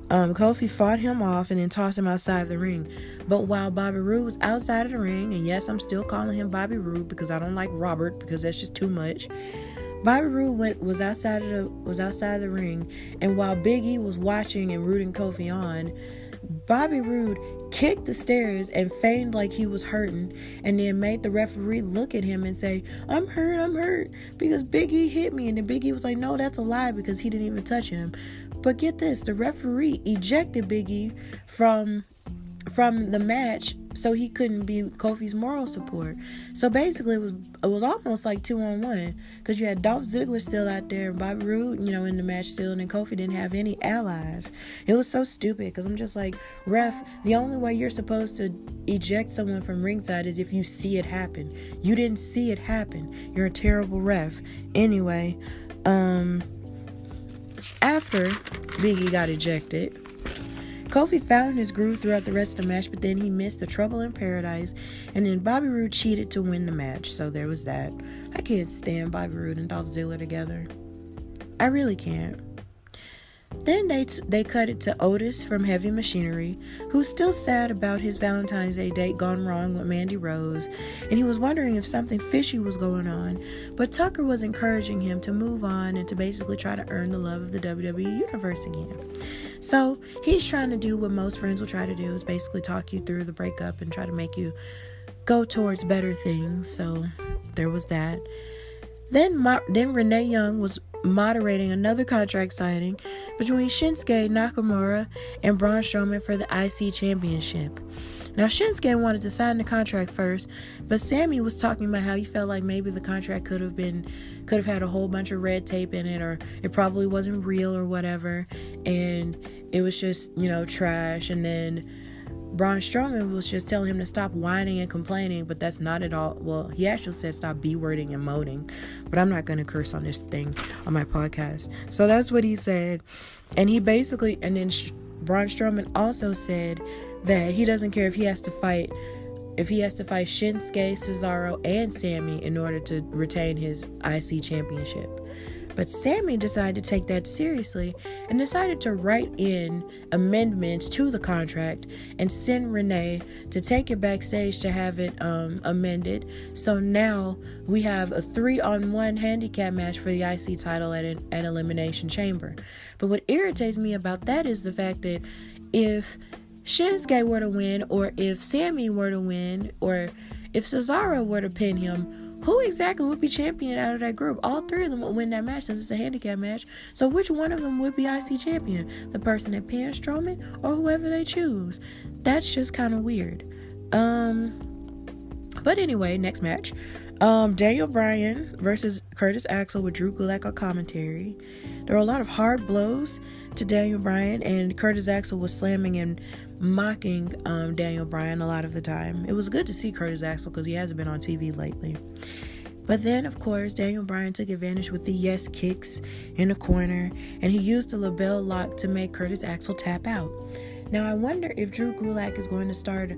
[SPEAKER 1] Kofi fought him off and then tossed him outside of the ring. But while Bobby Roode was outside of the ring, and yes, I'm still calling him Bobby Roode because I don't like Robert, because that's just too much. Bobby Roode was outside of the ring, and while Big E was watching and rooting Kofi on, Bobby Roode kicked the stairs and feigned like he was hurting, and then made the referee look at him and say, I'm hurt, because Big E hit me. And then Big E was like, no, that's a lie, because he didn't even touch him. But get this, the referee ejected Big E from the match so he couldn't be Kofi's moral support. So basically it was almost like 2-on-1, because you had Dolph Ziggler still out there and Bobby Roode, in the match still, and then Kofi didn't have any allies. It was so stupid, because I'm just like, ref, the only way you're supposed to eject someone from ringside is if you see it happen. You didn't see it happen. You're a terrible ref. Anyway, after Big E got ejected, Kofi found his groove throughout the rest of the match, but then he missed the Trouble in Paradise, and then Bobby Roode cheated to win the match. So there was that. I can't stand Bobby Roode and Dolph Ziggler together. I really can't. Then they cut it to Otis from Heavy Machinery, who's still sad about his Valentine's Day date gone wrong with Mandy Rose, and he was wondering if something fishy was going on, but Tucker was encouraging him to move on and to basically try to earn the love of the WWE Universe again. So he's trying to do what most friends will try to do, is basically talk you through the breakup and try to make you go towards better things. So there was that. Then Renee Young was moderating another contract signing between Shinsuke Nakamura and Braun Strowman for the IC Championship. Now, Shinsuke wanted to sign the contract first, but Sammy was talking about how he felt like maybe the contract could have had a whole bunch of red tape in it, or it probably wasn't real or whatever, and it was just, trash. And then Braun Strowman was just telling him to stop whining and complaining, but that's not at all. Well, he actually said stop B-wording and moaning, but I'm not going to curse on this thing on my podcast. So that's what he said. And he basically, and then Braun Strowman also said that he doesn't care if he has to fight Shinsuke, Cesaro, and Sammy in order to retain his IC championship. But Sammy decided to take that seriously and decided to write in amendments to the contract and send Renee to take it backstage to have it amended. So now we have a 3-on-1 handicap match for the IC title at Elimination Chamber. But what irritates me about that is the fact that if Shinsuke were to win, or if Sammy were to win, or if Cesaro were to pin him, who exactly would be champion out of that group? All three of them would win that match since it's a handicap match. So which one of them would be IC champion? The person that pins Strowman or whoever they choose? That's just kind of weird. But anyway, next match. Daniel Bryan versus Curtis Axel with Drew Gulak on commentary. There were a lot of hard blows to Daniel Bryan, and Curtis Axel was slamming and mocking Daniel Bryan a lot of the time. It was good to see Curtis Axel because he hasn't been on TV lately. But then, of course, Daniel Bryan took advantage with the yes kicks in the corner, and he used the label lock to make Curtis Axel tap out. Now, I wonder if Drew Gulak is going to start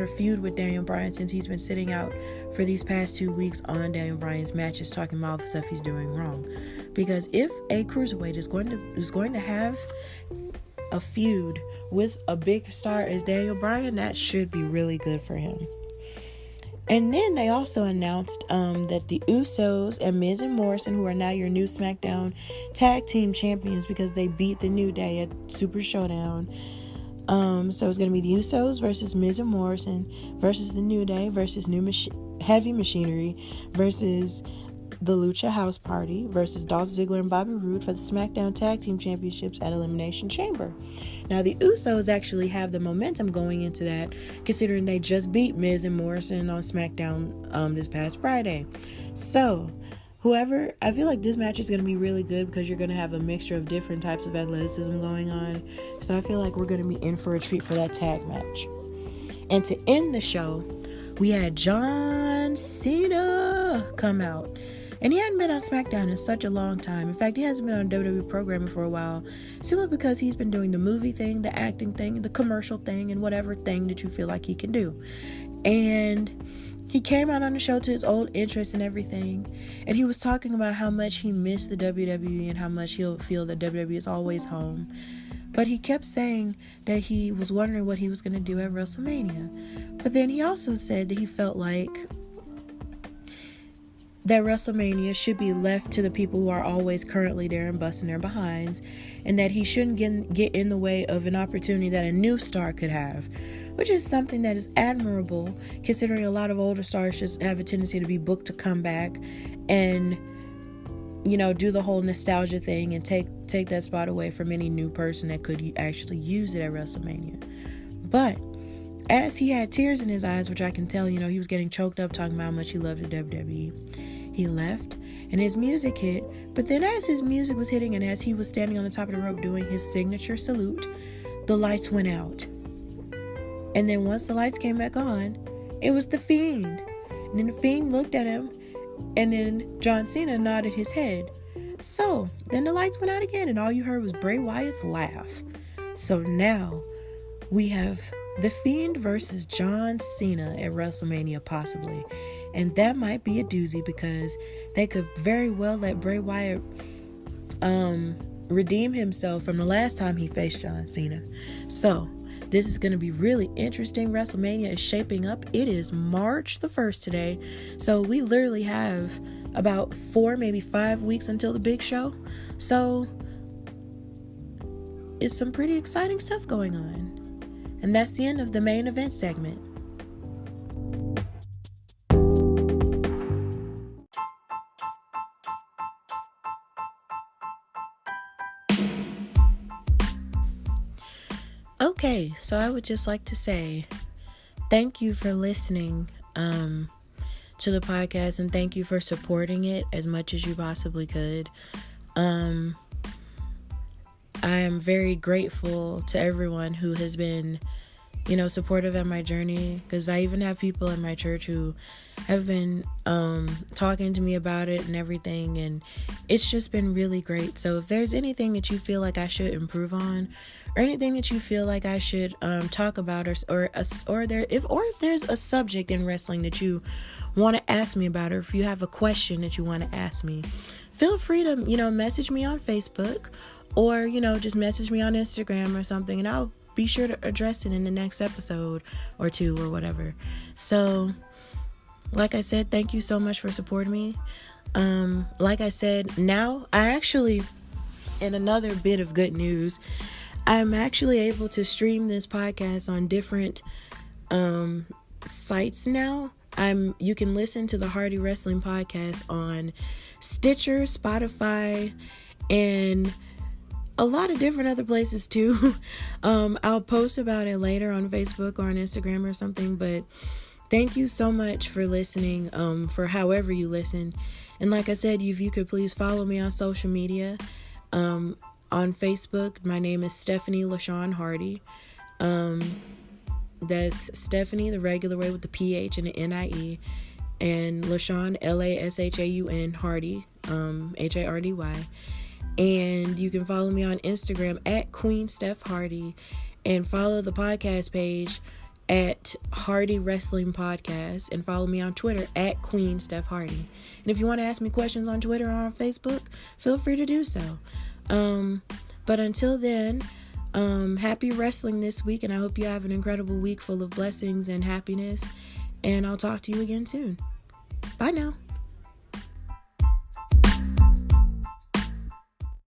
[SPEAKER 1] a feud with Daniel Bryan, since he's been sitting out for these past 2 weeks on Daniel Bryan's matches, talking about all the stuff he's doing wrong. Because if a cruiserweight is going to have a feud with a big star as Daniel Bryan, that should be really good for him. And then they also announced that the Usos and Miz and Morrison, who are now your new Smackdown tag team champions because they beat the New Day at Super Showdown. So it's going to be the Usos versus Miz and Morrison versus the New Day versus Heavy Machinery versus the Lucha House Party versus Dolph Ziggler and Bobby Roode for the Smackdown Tag Team Championships at Elimination Chamber. Now, the Usos actually have the momentum going into that, considering they just beat Miz and Morrison on SmackDown this past Friday. So, I feel like this match is going to be really good because you're going to have a mixture of different types of athleticism going on. So I feel like we're going to be in for a treat for that tag match. And to end the show, we had John Cena come out. And he hadn't been on SmackDown in such a long time. In fact, he hasn't been on WWE programming for a while, simply because he's been doing the movie thing, the acting thing, the commercial thing, and whatever thing that you feel like he can do. And he came out on the show to his old interests and everything, and he was talking about how much he missed the WWE and how much he'll feel that WWE is always home. But he kept saying that he was wondering what he was going to do at WrestleMania. But then he also said that he felt like that WrestleMania should be left to the people who are always currently there and busting their behinds, and that he shouldn't get in the way of an opportunity that a new star could have, which is something that is admirable, considering a lot of older stars just have a tendency to be booked to come back and, do the whole nostalgia thing and take that spot away from any new person that could actually use it at WrestleMania. But as he had tears in his eyes, which I can tell, he was getting choked up talking about how much he loved the WWE, he left and his music hit. But then as his music was hitting and as he was standing on the top of the rope doing his signature salute, the lights went out. And then once the lights came back on, it was the Fiend. And then the Fiend looked at him, and then John Cena nodded his head. So then the lights went out again, and all you heard was Bray Wyatt's laugh. So now we have the Fiend versus John Cena at WrestleMania, possibly. And that might be a doozy, because they could very well let Bray Wyatt redeem himself from the last time he faced John Cena. So this is going to be really interesting. WrestleMania is shaping up. It is March the 1st today. So we literally have about 4, maybe 5 weeks until the big show. So it's some pretty exciting stuff going on. And that's the end of the main event segment. Okay, so I would just like to say thank you for listening to the podcast, and thank you for supporting it as much as you possibly could. I am very grateful to everyone who has been, supportive of my journey, because I even have people in my church who have been talking to me about it and everything, and it's just been really great. So if there's anything that you feel like I should improve on, or anything that you feel like I should talk about, or if there's a subject in wrestling that you want to ask me about, or if you have a question that you want to ask me, feel free to message me on Facebook, or just message me on Instagram or something, and I'll be sure to address it in the next episode or two or whatever. So like I said, thank you so much for supporting me. Like I said, now in another bit of good news, I'm actually able to stream this podcast on different sites now. You can listen to the Hardy Wrestling Podcast on Stitcher, Spotify, and a lot of different other places too. I'll post about it later on Facebook or on Instagram or something, but thank you so much for listening, for however you listen. And like I said, if you could please follow me on social media. On Facebook, my name is Stephanie LaShawn Hardy. That's Stephanie the regular way with the PH and the NIE, and LaShawn LaShaun Hardy, HARDY. And you can follow me on Instagram at Queen Steph Hardy, and follow the podcast page at Hardy Wrestling Podcast, and follow me on Twitter at Queen Steph Hardy. And if you want to ask me questions on Twitter or on Facebook, feel free to do so. But until then, happy wrestling this week, and I hope you have an incredible week full of blessings and happiness, and I'll talk to you again soon. Bye now.